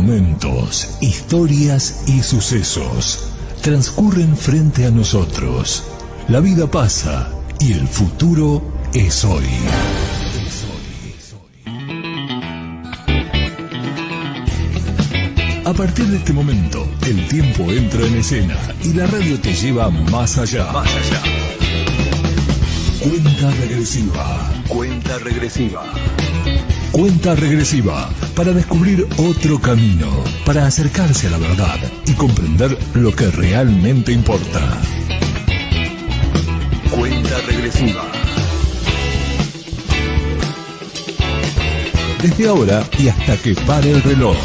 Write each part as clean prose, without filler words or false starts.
Momentos, historias y sucesos transcurren frente a nosotros. La vida pasa y el futuro es hoy. A partir de este momento, el tiempo entra en escena y la radio te lleva más allá. Cuenta regresiva. Cuenta regresiva. Cuenta regresiva para descubrir otro camino, para acercarse a la verdad y comprender lo que realmente importa. Cuenta regresiva. Desde ahora y hasta que pare el reloj.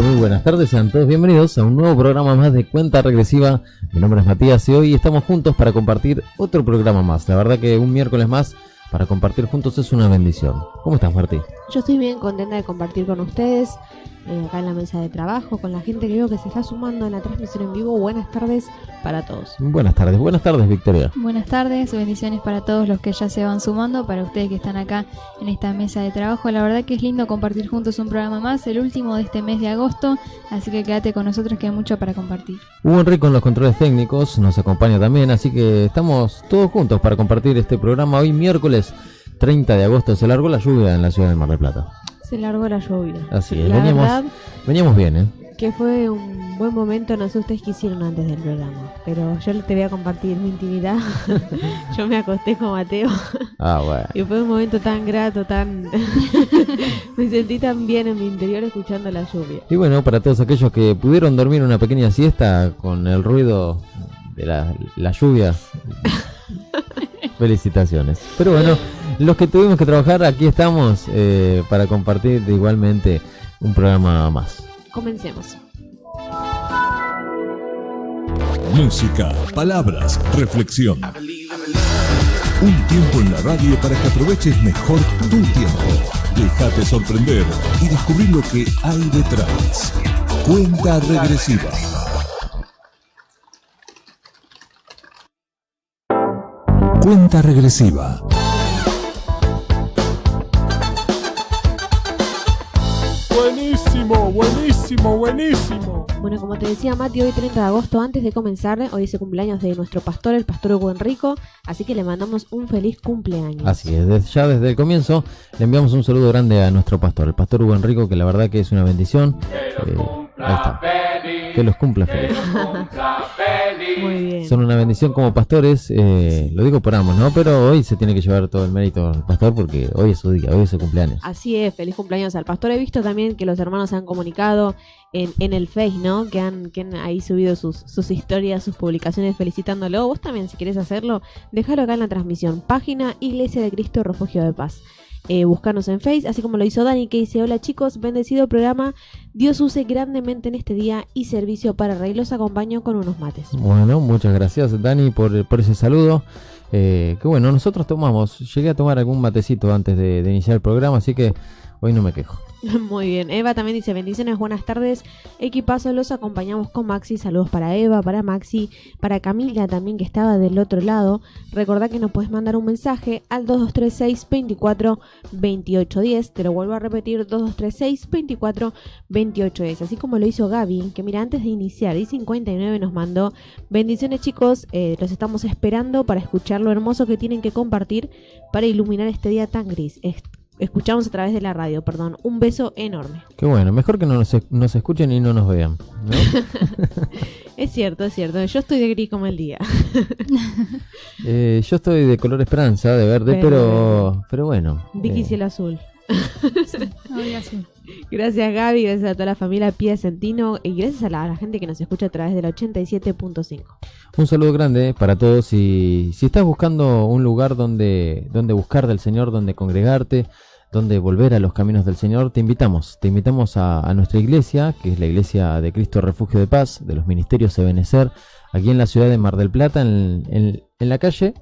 Muy buenas tardes, sean todos bienvenidos a un nuevo programa más de Cuenta Regresiva. Mi nombre es Matías y hoy estamos juntos para compartir otro programa más. La verdad que un miércoles más para compartir juntos es una bendición. ¿Cómo estás, Martí? Yo estoy bien contenta de compartir con ustedes, acá en la mesa de trabajo, con la gente que veo que se está sumando en la transmisión en vivo. Buenas tardes para todos. Buenas tardes, Victoria. Buenas tardes, bendiciones para todos los que ya se van sumando, para ustedes que están acá en esta mesa de trabajo. La verdad que es lindo compartir juntos un programa más, el último de este mes de agosto, así que quédate con nosotros que hay mucho para compartir. Hugo Enrique con los controles técnicos nos acompaña también, así que estamos todos juntos para compartir este programa. Hoy miércoles 30 de agosto se largó la lluvia en la ciudad de Mar del Plata. Se largó la lluvia. Así es, verdad, veníamos bien, que fue un buen momento. No sé ustedes qué hicieron antes del programa, pero yo te voy a compartir mi intimidad. Yo me acosté con Mateo. Bueno. Y fue un momento tan grato, me sentí tan bien en mi interior escuchando la lluvia. Y bueno, para todos aquellos que pudieron dormir una pequeña siesta con el ruido de la lluvia, felicitaciones. Pero bueno, los que tuvimos que trabajar, aquí estamos para compartir igualmente un programa más. Comencemos. Música, palabras, reflexión. Un tiempo en la radio para que aproveches mejor tu tiempo. Déjate sorprender y descubrir lo que hay detrás. Cuenta regresiva. Cuenta regresiva. Buenísimo. Bueno, como te decía Mati, hoy 30 de agosto, antes de comenzar, hoy es el cumpleaños de nuestro pastor, el pastor Hugo Enrico, así que le mandamos un feliz cumpleaños. Así es, desde el comienzo le enviamos un saludo grande a nuestro pastor, el pastor Hugo Enrico, que la verdad que es una bendición. Ahí está. Que los cumpla feliz. Muy bien. Son una bendición como pastores, lo digo por ambos, ¿no? Pero hoy se tiene que llevar todo el mérito al pastor porque hoy es su día, hoy es su cumpleaños. Así es, feliz cumpleaños al pastor. He visto también que los hermanos se han comunicado en el Face, ¿no? Que han ahí subido sus historias, sus publicaciones felicitándolo. Vos también, si querés hacerlo, déjalo acá en la transmisión. Página Iglesia de Cristo Refugio de Paz. Buscarnos en Face, así como lo hizo Dani, que dice: hola chicos, bendecido programa, Dios use grandemente en este día y servicio para Rey, los acompaño con unos mates. Bueno, muchas gracias Dani por ese saludo. Que bueno, nosotros llegué a tomar algún matecito antes de iniciar el programa, así que hoy no me quejo. Muy bien, Eva también dice: bendiciones, buenas tardes, equipazo, los acompañamos con Maxi. Saludos para Eva, para Maxi, para Camila también, que estaba del otro lado. Recordá que nos puedes mandar un mensaje al 2236-242810. Te lo vuelvo a repetir, 2236-242810. Así como lo hizo Gaby, que mira, antes de iniciar, I59 nos mandó: bendiciones chicos, los estamos esperando para escuchar lo hermoso que tienen que compartir para iluminar este día tan gris. Escuchamos a través de la radio, perdón. Un beso enorme. Qué bueno, mejor que no nos escuchen y no nos vean, ¿no? Es cierto. Yo estoy de gris como el día. Yo estoy de color esperanza, de verde, pero bueno. Vicky cielo azul. Azul. Gracias Gaby, gracias a toda la familia Piacentino y gracias a la gente que nos escucha a través del 87.5. Un saludo grande para todos y si estás buscando un lugar donde buscar del Señor, donde congregarte, donde volver a los caminos del Señor, te invitamos a nuestra iglesia, que es la Iglesia de Cristo Refugio de Paz, de los Ministerios Ebenecer, aquí en la ciudad de Mar del Plata, en la calle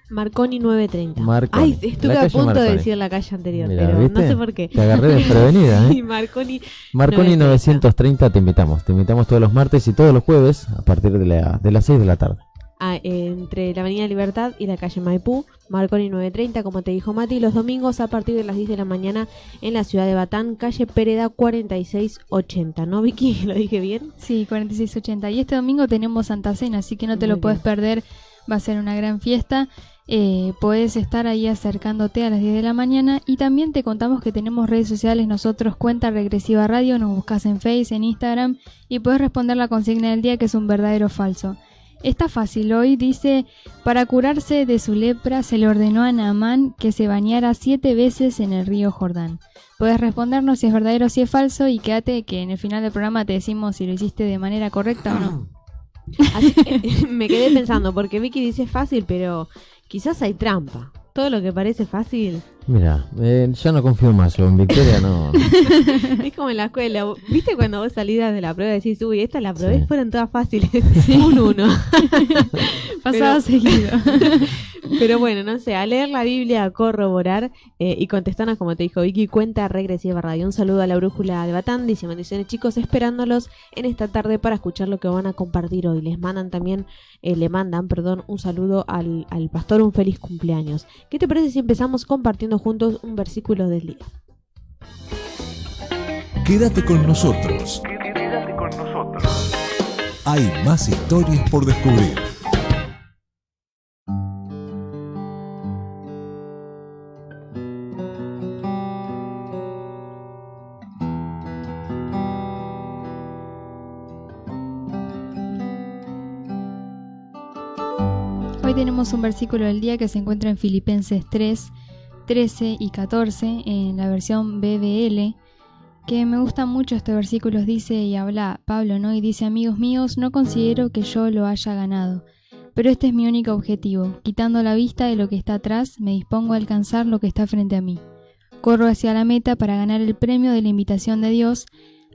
Marconi 930. Marconi. Ay, estuve La a calle punto de Marconi. decir la calle anterior, Mirá, pero ¿viste? no sé por qué. Te agarré desprevenida, Sí, ¿eh? Marconi Marconi 930 te invitamos todos los martes y todos los jueves a partir de las 6 de la tarde. Entre la Avenida Libertad y la calle Maipú, Marconi 930, como te dijo Mati, los domingos a partir de las 10 de la mañana en la ciudad de Batán, calle Pereda 4680. ¿No, Vicky? ¿Lo dije bien? Sí, 4680. Y este domingo tenemos Santa Cena, así que no te Muy lo puedes bien. perder. Va a ser una gran fiesta. Puedes estar ahí acercándote a las 10 de la mañana. Y también te contamos que tenemos redes sociales nosotros, Cuenta Regresiva Radio. Nos buscas en Face, en Instagram, y puedes responder la consigna del día, que es un verdadero o falso. Está fácil hoy, dice: para curarse de su lepra se le ordenó a Naamán que se bañara 7 veces en el río Jordán. Puedes respondernos si es verdadero o si es falso, y quédate que en el final del programa te decimos si lo hiciste de manera correcta o no. Así que, me quedé pensando, porque Vicky dice fácil, pero quizás hay trampa. Todo lo que parece fácil Mira, ya no confío más yo en Victoria, no. es como en la escuela. ¿Viste cuando vos salías de la prueba y decís, uy, esta la probé, Sí. fueron todas fáciles? Un 1. Pasaba seguido. Pero bueno, no sé, a leer la Biblia, a corroborar y contestarnos, como te dijo Vicky, Cuenta Regresiva Radio. Un saludo a la Brújula de Batán, dice: bendiciones, chicos, esperándolos en esta tarde para escuchar lo que van a compartir hoy. Le mandan un saludo al pastor, un feliz cumpleaños. ¿Qué te parece si empezamos compartiendo juntos un versículo del día? Quédate con nosotros. Hay más historias por descubrir. Hoy tenemos un versículo del día que se encuentra en Filipenses 3, 13 y 14 en la versión BBL, que me gusta mucho este versículo. Dice y habla Pablo, ¿no? Y dice: amigos míos, no considero que yo lo haya ganado, pero este es mi único objetivo. Quitando la vista de lo que está atrás, me dispongo a alcanzar lo que está frente a mí. Corro hacia la meta para ganar el premio de la invitación de Dios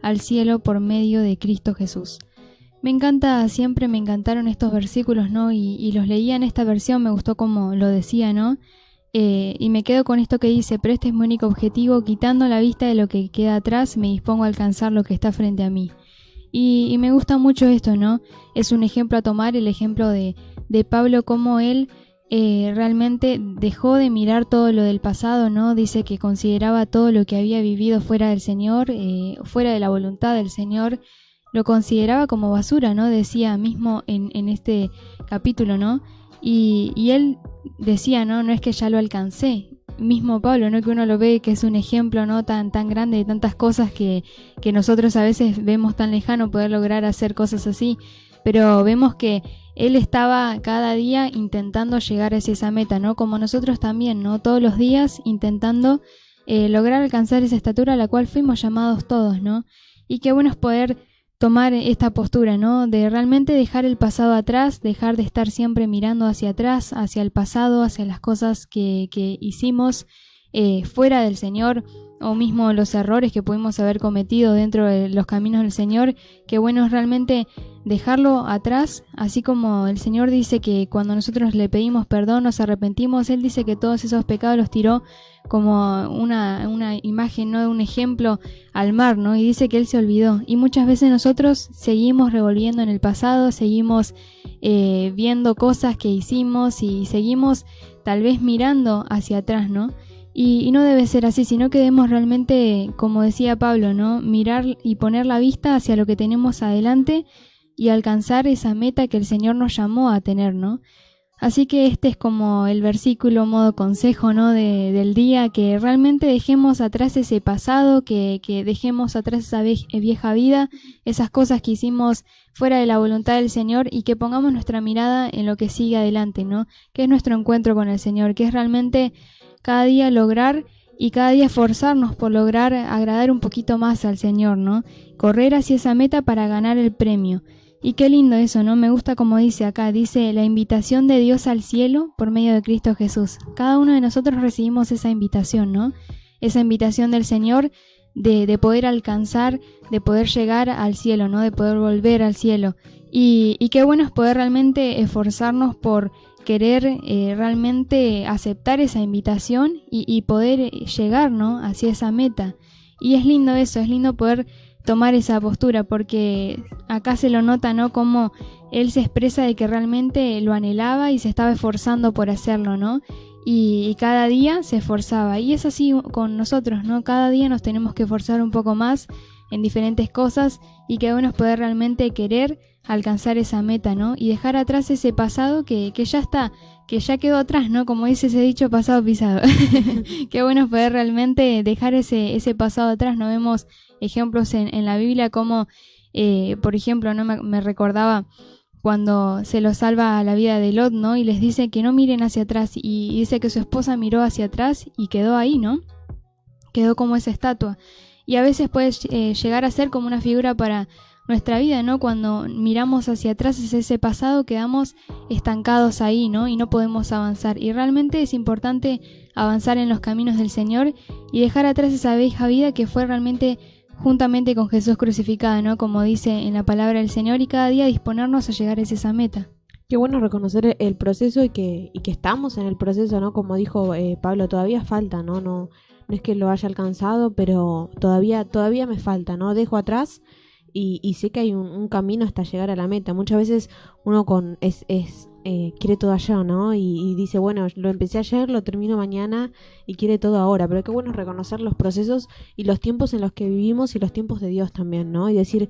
al cielo por medio de Cristo Jesús. Siempre me encantaron estos versículos, ¿no? Y los leía en esta versión, me gustó como lo decía, ¿no? Y me quedo con esto que dice: pero este es mi único objetivo, quitando la vista de lo que queda atrás, me dispongo a alcanzar lo que está frente a mí. Y me gusta mucho esto, ¿no? Es un ejemplo a tomar, el ejemplo de Pablo, cómo él realmente dejó de mirar todo lo del pasado, ¿no? Dice que consideraba todo lo que había vivido fuera del Señor, fuera de la voluntad del Señor, lo consideraba como basura, ¿no? Decía mismo en este capítulo, ¿no? Y él decía, ¿no? No es que ya lo alcancé. Mismo Pablo, ¿no? Que uno lo ve que es un ejemplo, ¿no? Tan grande de tantas cosas que nosotros a veces vemos tan lejano poder lograr hacer cosas así. Pero vemos que él estaba cada día intentando llegar hacia esa meta, ¿no? Como nosotros también, ¿no? Todos los días intentando lograr alcanzar esa estatura a la cual fuimos llamados todos, ¿no? Y qué bueno es poder tomar esta postura, ¿no? De realmente dejar el pasado atrás, dejar de estar siempre mirando hacia atrás, hacia el pasado, hacia las cosas que hicimos fuera del Señor, o mismo los errores que pudimos haber cometido dentro de los caminos del Señor. Qué bueno es realmente dejarlo atrás, así como el Señor dice que cuando nosotros le pedimos perdón, nos arrepentimos. Él dice que todos esos pecados los tiró como una imagen, ¿no? Un ejemplo al mar, ¿no? Y dice que Él se olvidó. Y muchas veces nosotros seguimos revolviendo en el pasado, seguimos viendo cosas que hicimos y seguimos tal vez mirando hacia atrás, ¿no? Y no debe ser así, sino que debemos realmente, como decía Pablo, ¿no? Mirar y poner la vista hacia lo que tenemos adelante y alcanzar esa meta que el Señor nos llamó a tener, ¿no? Así que este es como el versículo modo consejo, ¿no? del día, que realmente dejemos atrás ese pasado, que dejemos atrás esa vieja vida, esas cosas que hicimos fuera de la voluntad del Señor, y que pongamos nuestra mirada en lo que sigue adelante, ¿no? Que es nuestro encuentro con el Señor, que es realmente cada día lograr y cada día esforzarnos por lograr agradar un poquito más al Señor, ¿no? Correr hacia esa meta para ganar el premio. Y qué lindo eso, ¿no? Me gusta como dice acá, dice la invitación de Dios al cielo por medio de Cristo Jesús. Cada uno de nosotros recibimos esa invitación, ¿no? Esa invitación del Señor de poder alcanzar, de poder llegar al cielo, ¿no? De poder volver al cielo. Y qué bueno es poder realmente esforzarnos por querer realmente aceptar esa invitación y poder llegar, ¿no?, hacia esa meta. Y es lindo eso, es lindo poder tomar esa postura, porque acá se lo nota, ¿no?, como él se expresa de que realmente lo anhelaba y se estaba esforzando por hacerlo, ¿no? Y cada día se esforzaba. Y es así con nosotros, ¿no? Cada día nos tenemos que esforzar un poco más en diferentes cosas, y que uno puede realmente querer alcanzar esa meta, ¿no? Y dejar atrás ese pasado que ya está, que ya quedó atrás, ¿no? Como dice ese dicho, pasado pisado. Qué bueno poder realmente dejar ese pasado atrás. No vemos ejemplos en la Biblia como, por ejemplo, ¿no? Me recordaba cuando se lo salva a la vida de Lot, ¿no? Y les dice que no miren hacia atrás, y dice que su esposa miró hacia atrás y quedó ahí, ¿no? Quedó como esa estatua. Y a veces puede llegar a ser como una figura para nuestra vida, ¿no? Cuando miramos hacia atrás, es ese pasado, quedamos estancados ahí, ¿no? Y no podemos avanzar. Y realmente es importante avanzar en los caminos del Señor y dejar atrás esa vieja vida que fue realmente juntamente con Jesús crucificada, ¿no? Como dice en la palabra del Señor, y cada día disponernos a llegar hacia esa meta. Qué bueno reconocer el proceso y que estamos en el proceso, ¿no? Como dijo Pablo, todavía falta, ¿no? No es que lo haya alcanzado, pero todavía me falta, ¿no? Dejo atrás y sé que hay un camino hasta llegar a la meta. Muchas veces uno quiere todo allá, ¿no? Y dice, bueno, lo empecé ayer, lo termino mañana y quiere todo ahora. Pero qué bueno es reconocer los procesos y los tiempos en los que vivimos y los tiempos de Dios también, ¿no? Y decir,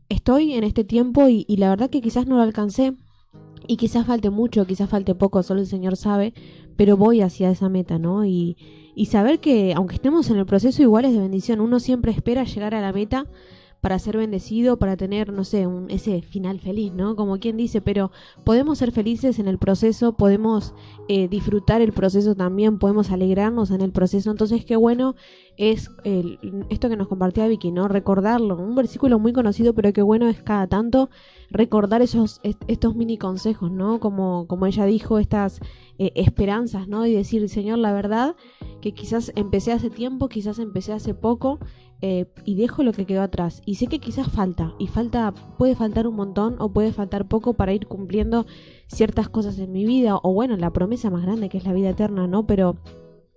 estoy en este tiempo y la verdad que quizás no lo alcancé y quizás falte mucho, quizás falte poco, solo el Señor sabe, pero voy hacia esa meta, ¿no? Y saber que aunque estemos en el proceso, igual es de bendición. Uno siempre espera llegar a la meta para ser bendecido, para tener, no sé, ese final feliz, ¿no? Como quien dice, pero podemos ser felices en el proceso, podemos disfrutar el proceso también, podemos alegrarnos en el proceso. Entonces, qué bueno es esto que nos compartía Vicky, ¿no? Recordarlo, un versículo muy conocido, pero qué bueno es cada tanto recordar estos mini consejos, ¿no? Como ella dijo, estas esperanzas, ¿no? Y decir, Señor, la verdad que quizás empecé hace tiempo, quizás empecé hace poco, y dejo lo que quedó atrás. Y sé que quizás puede faltar un montón o puede faltar poco para ir cumpliendo ciertas cosas en mi vida, o bueno, la promesa más grande que es la vida eterna, ¿no? Pero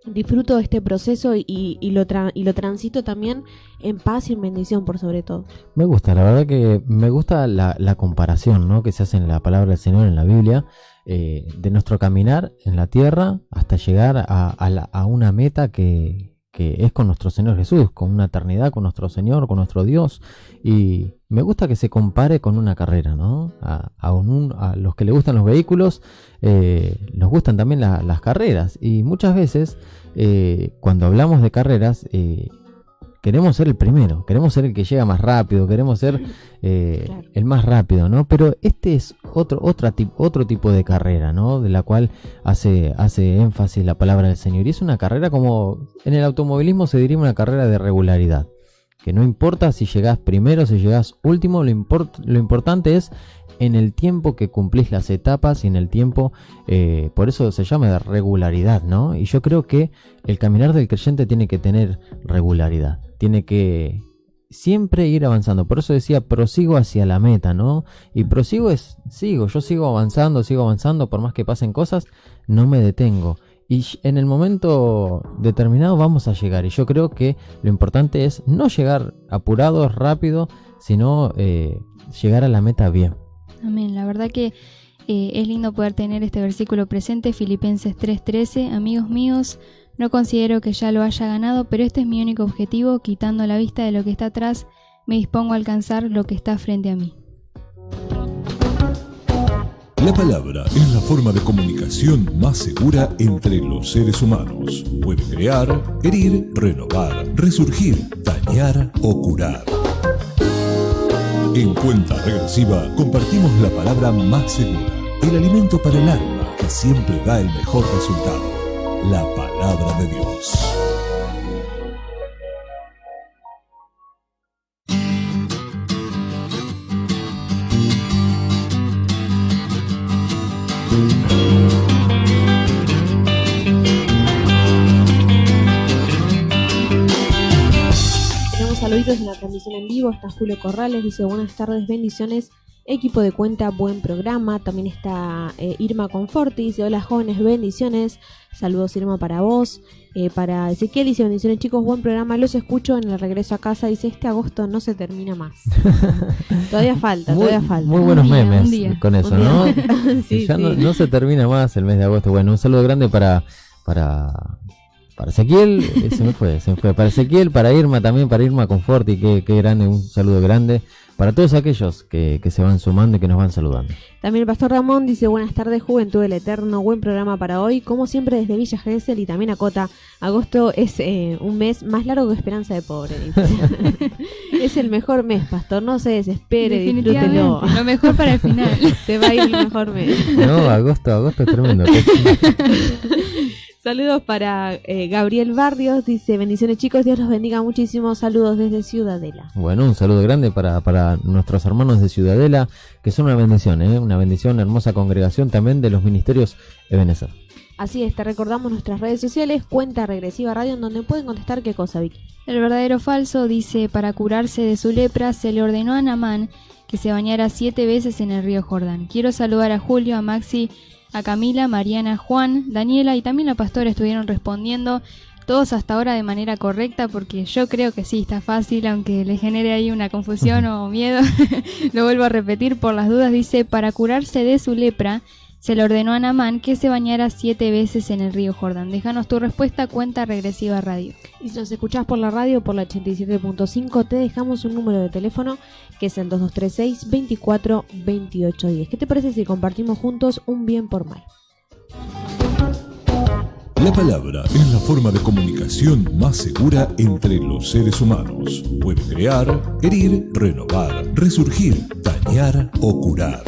disfruto de este proceso y lo transito también en paz y en bendición por sobre todo. Me gusta, la verdad que me gusta la comparación, ¿no?, que se hace en la palabra del Señor, en la Biblia, de nuestro caminar en la tierra hasta llegar a una meta que es con nuestro Señor Jesús, con una eternidad con nuestro Señor, con nuestro Dios. Y me gusta que se compare con una carrera, ¿no? A los que les gustan los vehículos, nos gustan también las carreras. Y muchas veces, cuando hablamos de carreras, queremos ser el primero, queremos ser el que llega más rápido, queremos ser claro, el más rápido, ¿no? Pero este es otro tipo de carrera, ¿no? De la cual hace énfasis la palabra del Señor. Y es una carrera, como en el automovilismo se diría, una carrera de regularidad. Que no importa si llegás primero, si llegás último, lo importante es en el tiempo que cumplís las etapas y en el tiempo, por eso se llama de regularidad, ¿no? Y yo creo que el caminar del creyente tiene que tener regularidad, tiene que siempre ir avanzando. Por eso decía, prosigo hacia la meta, ¿no? Y prosigo yo sigo avanzando, por más que pasen cosas, no me detengo. Y en el momento determinado vamos a llegar. Y yo creo que lo importante es no llegar apurado, rápido, sino llegar a la meta bien. Amén. La verdad que es lindo poder tener este versículo presente, Filipenses 3:13. Amigos míos, no considero que ya lo haya ganado, pero este es mi único objetivo: quitando la vista de lo que está atrás, me dispongo a alcanzar lo que está frente a mí. La palabra es la forma de comunicación más segura entre los seres humanos. Puede crear, herir, renovar, resurgir, dañar o curar. En Cuenta Regresiva compartimos la palabra más segura, el alimento para el alma que siempre da el mejor resultado, la palabra de Dios. Saluditos en la transmisión en vivo, está Julio Corrales, dice buenas tardes, bendiciones Equipo de cuenta, buen programa. También está Irma Conforti, dice: hola jóvenes, bendiciones. Saludos Irma para vos. Para Ezequiel dice: bendiciones chicos, buen programa, los escucho en el regreso a casa. Dice: este agosto no se termina más. Todavía falta. Muy buenos memes con eso, ¿no? Sí, ya sí. no se termina más el mes de agosto. Bueno, un saludo grande para Ezequiel, se me fue. Para Ezequiel, para Irma también, para Irma Conforti, qué grande, un saludo grande. Para todos aquellos que se van sumando y que nos van saludando. También el pastor Ramón dice: buenas tardes, Juventud del Eterno, buen programa para hoy, como siempre desde Villa Gesell. Y también acota: agosto es un mes más largo que Esperanza de Pobre, dice. Es el mejor mes, pastor, no se desespere, disfrútelo. Lo mejor para el final. Se va a ir el mejor mes. No, agosto es tremendo. Saludos para Gabriel Barrios, dice: bendiciones chicos, Dios los bendiga muchísimo, saludos desde Ciudadela. Bueno, un saludo grande para nuestros hermanos de Ciudadela, que son una bendición, hermosa congregación también de los ministerios Ebenezer. Así es, te recordamos nuestras redes sociales, cuenta Regresiva Radio, en donde pueden contestar qué cosa, Vicky. El verdadero falso dice: para curarse de su lepra se le ordenó a Naamán que se bañara 7 veces en el río Jordán. Quiero saludar a Julio, a Maxi, a Camila, Mariana, Juan, Daniela y también la pastora estuvieron respondiendo, todos hasta ahora de manera correcta, porque yo creo que sí, está fácil, aunque le genere ahí una confusión o miedo. Lo vuelvo a repetir por las dudas. Dice: para curarse de su lepra se le ordenó a Naamán que se bañara 7 veces en el río Jordán. Déjanos tu respuesta, cuenta Regresiva Radio. Y si nos escuchás por la radio, por la 87.5, te dejamos un número de teléfono que es el 2236 24 28 10. ¿Qué te parece si compartimos juntos un bien por mal? La palabra es la forma de comunicación más segura entre los seres humanos. Puede crear, herir, renovar, resurgir, dañar o curar.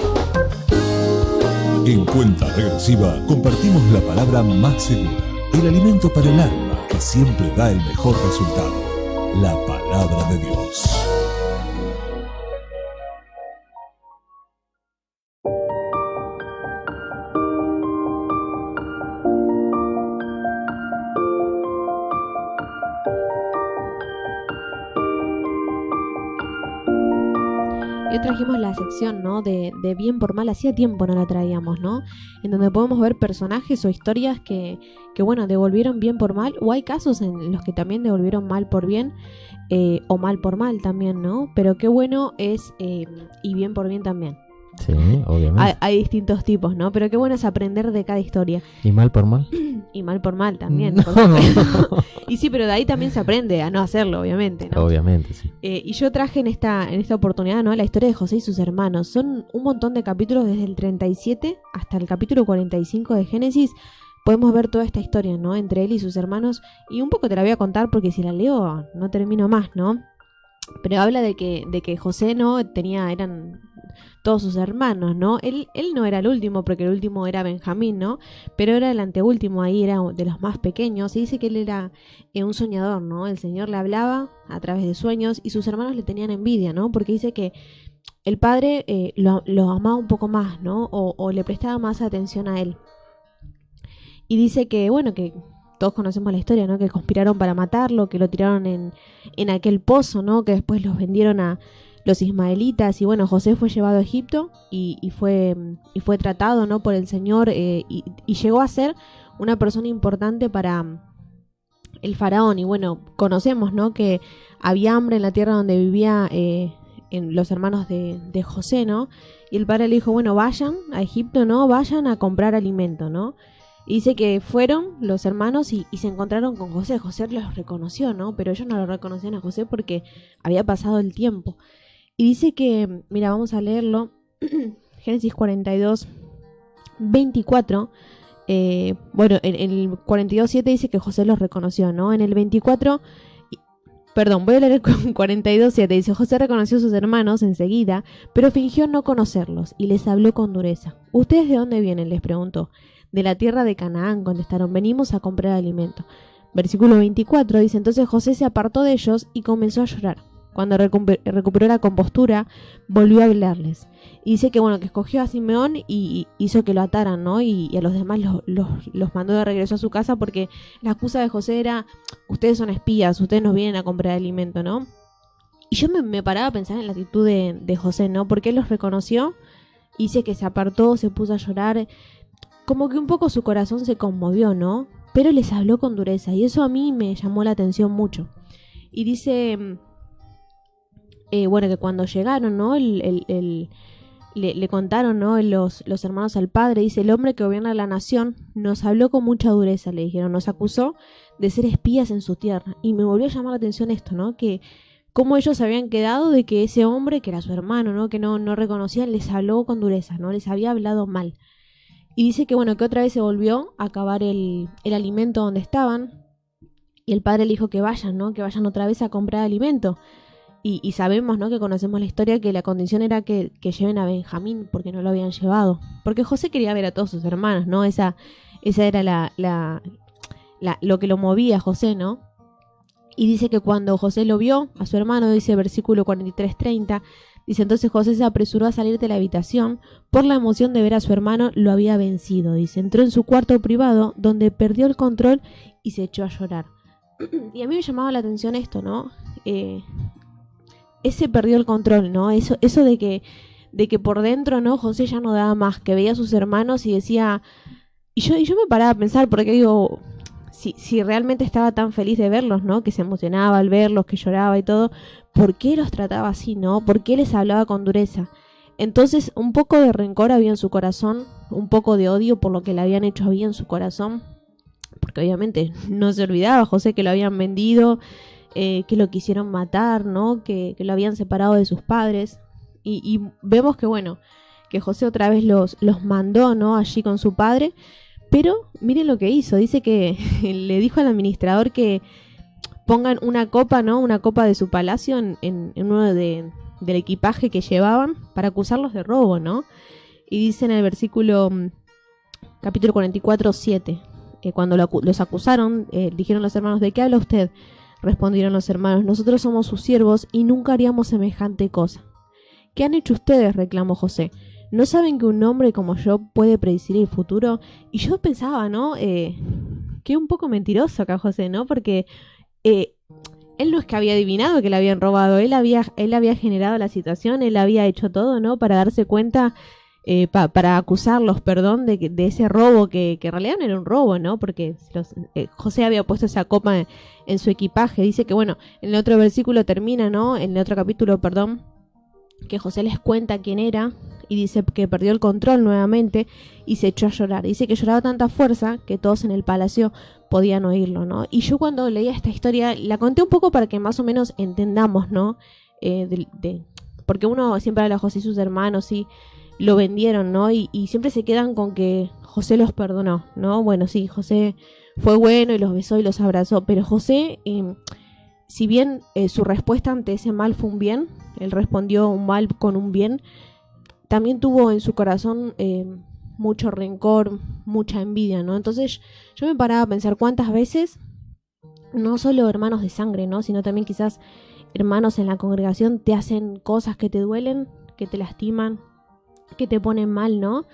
En Cuenta Regresiva compartimos la palabra más segura, el alimento para el alma que siempre da el mejor resultado, la palabra de Dios. Hoy trajimos la sección, ¿no? de bien por mal, hacía tiempo no la traíamos, ¿no? En donde podemos ver personajes o historias que bueno, devolvieron bien por mal, o hay casos en los que también devolvieron mal por bien, o mal por mal también, ¿no? Pero qué bueno es, y bien por bien también. Sí, obviamente. Hay distintos tipos, ¿no? Pero qué bueno es aprender de cada historia. ¿Y mal por mal? Y mal por mal también. No. Y sí, pero de ahí también se aprende a no hacerlo, obviamente, ¿no? Obviamente, sí. Y yo traje en esta oportunidad, ¿no?, la historia de José y sus hermanos. Son un montón de capítulos, desde el 37 hasta el capítulo 45 de Génesis. Podemos ver toda esta historia, ¿no?, entre él y sus hermanos. Y un poco te la voy a contar porque si la leo no termino más, ¿no? Pero habla de que José, ¿no?, eran todos sus hermanos, ¿no? Él no era el último, porque el último era Benjamín, ¿no? Pero era el anteúltimo, ahí era de los más pequeños. Y dice que él era un soñador, ¿no? El Señor le hablaba a través de sueños y sus hermanos le tenían envidia, ¿no? Porque dice que el padre lo amaba un poco más, ¿no? O le prestaba más atención a él. Y dice que, bueno, que todos conocemos la historia, ¿no? Que conspiraron para matarlo, que lo tiraron en aquel pozo, ¿no? Que después los vendieron a los ismaelitas. Y bueno, José fue llevado a Egipto y fue tratado, ¿no?, por el Señor, y llegó a ser una persona importante para el faraón. Y bueno, conocemos, ¿no?, que había hambre en la tierra donde vivía en los hermanos de José, ¿no? Y el padre le dijo: bueno, vayan a Egipto, ¿no? Vayan a comprar alimento, ¿no? Y dice que fueron los hermanos y se encontraron con José. José los reconoció, ¿no? Pero ellos no lo reconocían a José porque había pasado el tiempo. Y dice que, mira, vamos a leerlo. Génesis 42, 24. Bueno, en el 42:7 dice que José los reconoció, ¿no? En el 24... Perdón, voy a leer el 42:7. Dice: José reconoció a sus hermanos enseguida, pero fingió no conocerlos y les habló con dureza. ¿Ustedes de dónde vienen?, les preguntó. De la tierra de Canaán, contestaron. Venimos a comprar alimento. Versículo 24 dice: entonces José se apartó de ellos y comenzó a llorar. Cuando recuperó la compostura, volvió a hablarles. Y dice que, bueno, que escogió a Simeón y hizo que lo ataran, ¿no? Y a los demás los mandó de regreso a su casa, porque la excusa de José era: ustedes son espías, ustedes nos vienen a comprar alimento, ¿no? Y yo me paraba a pensar en la actitud de José, ¿no? Porque él los reconoció, dice que se apartó, se puso a llorar, como que un poco su corazón se conmovió, ¿no? Pero les habló con dureza y eso a mí me llamó la atención mucho. Y dice, bueno, que cuando llegaron, ¿no? Le contaron, ¿no? Los hermanos al padre, dice, el hombre que gobierna la nación nos habló con mucha dureza, le dijeron, nos acusó de ser espías en su tierra. Y me volvió a llamar la atención esto, ¿no? Que cómo ellos habían quedado de que ese hombre, que era su hermano, ¿no? Que no reconocían, les habló con dureza, ¿no? Les había hablado mal. Y dice que, bueno, que otra vez se volvió a acabar el alimento donde estaban. Y el padre le dijo que vayan, ¿no? Que vayan otra vez a comprar alimento. Y sabemos, ¿no? Que conocemos la historia, que la condición era que lleven a Benjamín, porque no lo habían llevado. Porque José quería ver a todos sus hermanos, ¿no? Esa era lo que lo movía a José, ¿no? Y dice que cuando José lo vio, a su hermano, dice versículo 43-30, dice, entonces José se apresuró a salir de la habitación, por la emoción de ver a su hermano, lo había vencido. Dice, entró en su cuarto privado, donde perdió el control y se echó a llorar. Y a mí me llamaba la atención esto, ¿no? Ese perdió el control, ¿no? Eso de que por dentro, ¿no? José ya no daba más, que veía a sus hermanos y decía... Y yo me paraba a pensar, porque digo, si realmente estaba tan feliz de verlos, ¿no? Que se emocionaba al verlos, que lloraba y todo, ¿por qué los trataba así, no? ¿Por qué les hablaba con dureza? Entonces, un poco de rencor había en su corazón, un poco de odio por lo que le habían hecho había en su corazón, porque obviamente no se olvidaba José que lo habían vendido, que lo quisieron matar, ¿no? Que lo habían separado de sus padres. Y vemos que, bueno, que José otra vez los mandó, ¿no? Allí con su padre. Pero miren lo que hizo. Dice que le dijo al administrador que pongan una copa, ¿no? Una copa de su palacio en uno del equipaje que llevaban para acusarlos de robo, ¿no? Y dice en el versículo capítulo 44:7, cuando los acusaron, dijeron los hermanos, ¿de qué habla usted? Respondieron los hermanos, nosotros somos sus siervos y nunca haríamos semejante cosa. ¿Qué han hecho ustedes? Reclamó José. ¿No saben que un hombre como yo puede predecir el futuro? Y yo pensaba, ¿no? Que un poco mentiroso acá José, ¿no? Porque él no es que había adivinado que le habían robado, él había generado la situación, él había hecho todo, ¿no? Para darse cuenta, para acusarlos, perdón, de ese robo, que en realidad no era un robo, ¿no? Porque José había puesto esa copa en su equipaje. Dice que, bueno, en el otro versículo termina, ¿no? En el otro capítulo, perdón, que José les cuenta quién era y dice que perdió el control nuevamente y se echó a llorar. Dice que lloraba tanta fuerza que todos en el palacio podían oírlo, ¿no? Y yo cuando leía esta historia la conté un poco para que más o menos entendamos, ¿no? Porque uno siempre habla de José y sus hermanos y lo vendieron, ¿no? Y siempre se quedan con que José los perdonó, ¿no? Bueno, sí, José fue bueno y los besó y los abrazó, pero José, si bien su respuesta ante ese mal fue un bien, él respondió un mal con un bien, también tuvo en su corazón mucho rencor, mucha envidia, ¿no? Entonces yo me paraba a pensar cuántas veces, no solo hermanos de sangre, ¿no? Sino también quizás hermanos en la congregación te hacen cosas que te duelen, que te lastiman, que te ponen mal, ¿no?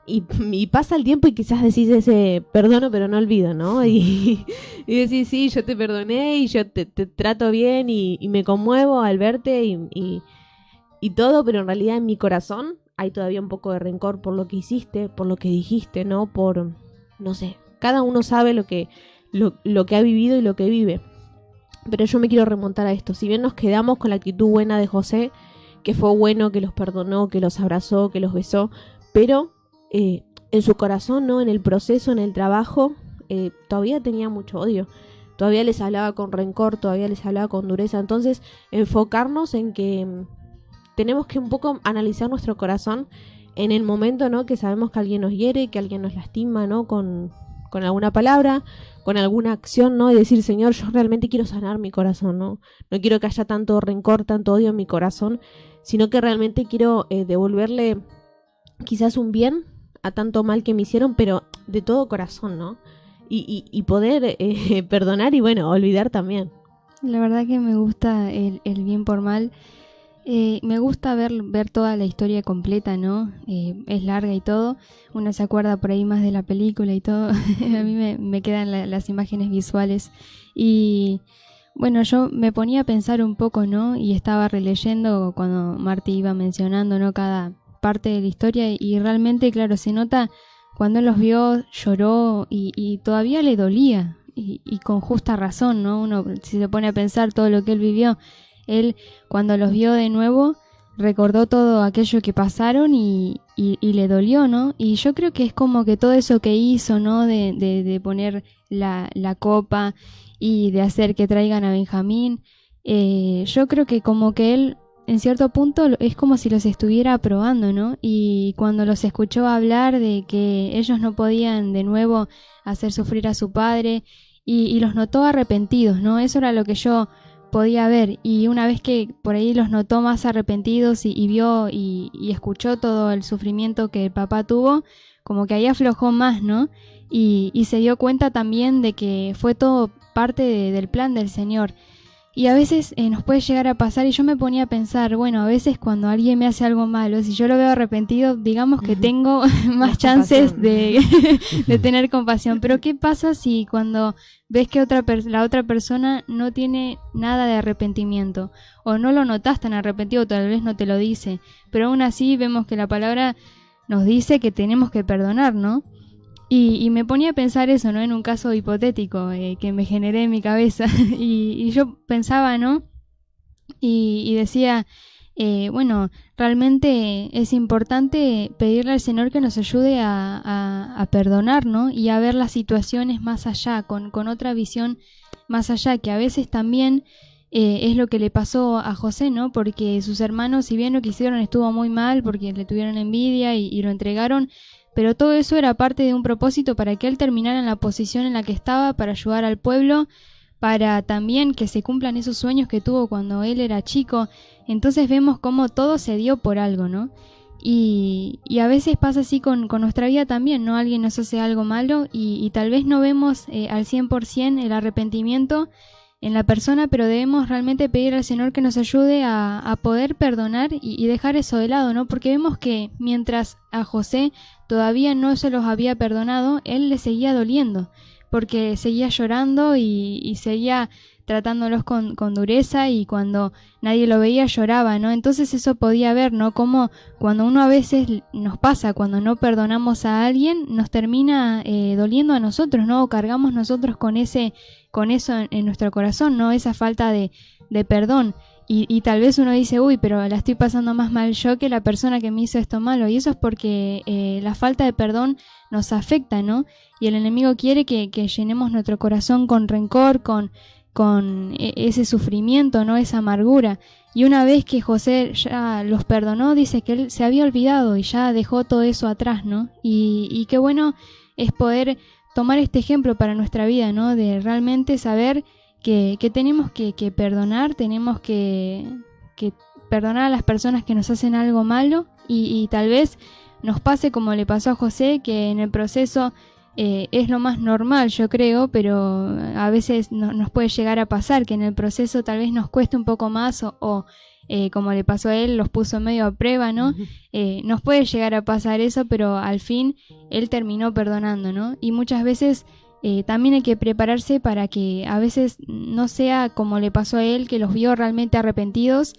Y pasa el tiempo y quizás decís ese perdono pero no olvido, ¿no? Y decís, sí, yo te perdoné y yo te trato bien y me conmuevo al verte y todo, pero en realidad en mi corazón hay todavía un poco de rencor por lo que hiciste, por lo que dijiste, ¿no? Por, no sé, cada uno sabe lo que ha vivido y lo que vive. Pero yo me quiero remontar a esto. Si bien nos quedamos con la actitud buena de José, que fue bueno, que los perdonó, que los abrazó, que los besó, pero en su corazón, ¿no? En el proceso, en el trabajo, todavía tenía mucho odio. Todavía les hablaba con rencor, todavía les hablaba con dureza. Entonces, enfocarnos en que tenemos que un poco analizar nuestro corazón en el momento, ¿no? Que sabemos que alguien nos hiere, que alguien nos lastima, ¿no? Con alguna palabra, con alguna acción, ¿no? Y decir, Señor, yo realmente quiero sanar mi corazón, ¿no? No quiero que haya tanto rencor, tanto odio en mi corazón, sino que realmente quiero devolverle quizás un bien a tanto mal que me hicieron, pero de todo corazón, ¿no? Y poder perdonar y, bueno, olvidar también. La verdad que me gusta el bien por mal. Me gusta ver toda la historia completa, ¿no? Es larga y todo. Uno se acuerda por ahí más de la película y todo. A mí me quedan las imágenes visuales. Y Bueno, yo me ponía a pensar un poco, ¿no? Y estaba releyendo cuando Marty iba mencionando, ¿no? Cada parte de la historia y realmente, claro, se nota cuando él los vio, lloró y todavía le dolía y con justa razón, ¿no? Uno, si se pone a pensar todo lo que él vivió, él cuando los vio de nuevo recordó todo aquello que pasaron y le dolió, ¿no? Y yo creo que es como que todo eso que hizo, ¿no? De poner la copa y de hacer que traigan a Benjamín, yo creo que como que él en cierto punto es como si los estuviera probando, ¿no? Y cuando los escuchó hablar de que ellos no podían de nuevo hacer sufrir a su padre y los notó arrepentidos, ¿no? Eso era lo que yo podía ver, y una vez que por ahí los notó más arrepentidos y vio y escuchó todo el sufrimiento que el papá tuvo, como que ahí aflojó más, ¿no? Y se dio cuenta también de que fue todo parte del plan del Señor. Y a veces nos puede llegar a pasar, y yo me ponía a pensar, bueno, a veces cuando alguien me hace algo malo, si yo lo veo arrepentido, digamos que tengo más chances de tener compasión. Pero ¿qué pasa si cuando ves que la otra persona no tiene nada de arrepentimiento? O no lo notas tan arrepentido, tal vez no te lo dice. Pero aún así vemos que la palabra nos dice que tenemos que perdonar, ¿no? Y me ponía a pensar eso, ¿no? En un caso hipotético que me generé en mi cabeza. y yo pensaba, ¿no? Y decía, bueno, realmente es importante pedirle al Señor que nos ayude a perdonar, ¿no? Y a ver las situaciones más allá, con otra visión más allá, que a veces también es lo que le pasó a José, ¿no? Porque sus hermanos, si bien lo que hicieron estuvo muy mal, porque le tuvieron envidia y lo entregaron, pero todo eso era parte de un propósito para que él terminara en la posición en la que estaba, para ayudar al pueblo, para también que se cumplan esos sueños que tuvo cuando él era chico. Entonces vemos cómo todo se dio por algo, ¿no? Y a veces pasa así con nuestra vida también, ¿no? Alguien nos hace algo malo y tal vez no vemos al 100% el arrepentimiento en la persona, pero debemos realmente pedir al Señor que nos ayude a poder perdonar y dejar eso de lado, ¿no? Porque vemos que mientras a José todavía no se los había perdonado, él le seguía doliendo, porque seguía llorando y seguía tratándolos con dureza, y cuando nadie lo veía lloraba, ¿no? Entonces eso podía ver, ¿no? Como cuando uno a veces nos pasa, cuando no perdonamos a alguien, nos termina doliendo a nosotros, ¿no? O cargamos nosotros con eso en nuestro corazón, ¿no? Esa falta de perdón. Y tal vez uno dice, uy, pero la estoy pasando más mal yo que la persona que me hizo esto malo. Y eso es porque la falta de perdón nos afecta, ¿no? Y el enemigo quiere que llenemos nuestro corazón con rencor, con ese sufrimiento, ¿no? Esa amargura. Y una vez que José ya los perdonó, dice que él se había olvidado y ya dejó todo eso atrás, ¿no? Y qué bueno es poder tomar este ejemplo para nuestra vida, ¿no? De realmente saber que tenemos que perdonar, tenemos que perdonar a las personas que nos hacen algo malo, y tal vez nos pase como le pasó a José, que en el proceso es lo más normal, yo creo, pero a veces nos puede llegar a pasar que en el proceso tal vez nos cueste un poco más o como le pasó a él, los puso medio a prueba, ¿no? Nos puede llegar a pasar eso, pero al fin él terminó perdonando, ¿no? Y muchas veces también hay que prepararse para que a veces no sea como le pasó a él, que los vio realmente arrepentidos,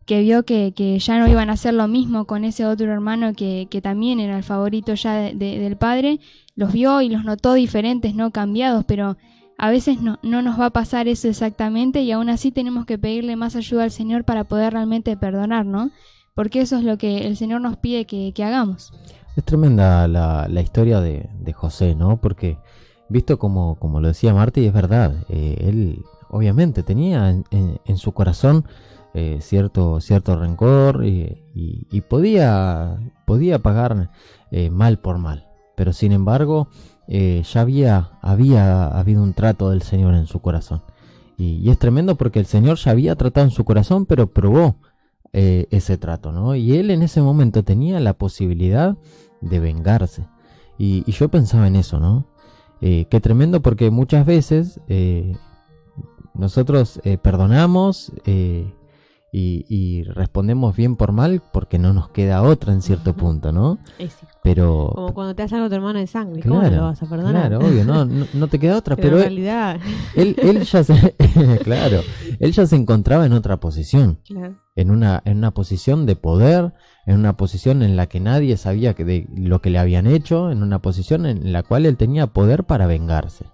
que vio que ya no iban a hacer lo mismo con ese otro hermano que también era el favorito ya del padre. Los vio y los notó diferentes, no cambiados, pero a veces no nos va a pasar eso exactamente, y aún así tenemos que pedirle más ayuda al Señor para poder realmente perdonar, ¿no? Porque eso es lo que el Señor nos pide que hagamos. Es tremenda la historia de José, ¿no? Porque visto como lo decía Marty, es verdad, él obviamente tenía en su corazón cierto rencor y podía pagar mal por mal, pero sin embargo ya había habido un trato del Señor en su corazón, y es tremendo porque el Señor ya había tratado en su corazón, pero probó ese trato, ¿no? Y él en ese momento tenía la posibilidad de vengarse, y yo pensaba en eso, ¿no? Qué tremendo, porque muchas veces nosotros perdonamos y respondemos bien por mal porque no nos queda otra en cierto punto, ¿no? Sí. Pero Como cuando te hace algo tu hermano de sangre, ¿cómo no lo vas a perdonar? claro, obvio, no te queda otra, Pero pero en realidad, él ya se, claro, él ya se encontraba en otra posición, claro. en una posición de poder, en una posición en la que nadie sabía de lo que le habían hecho, en una posición en la cual él tenía poder para vengarse.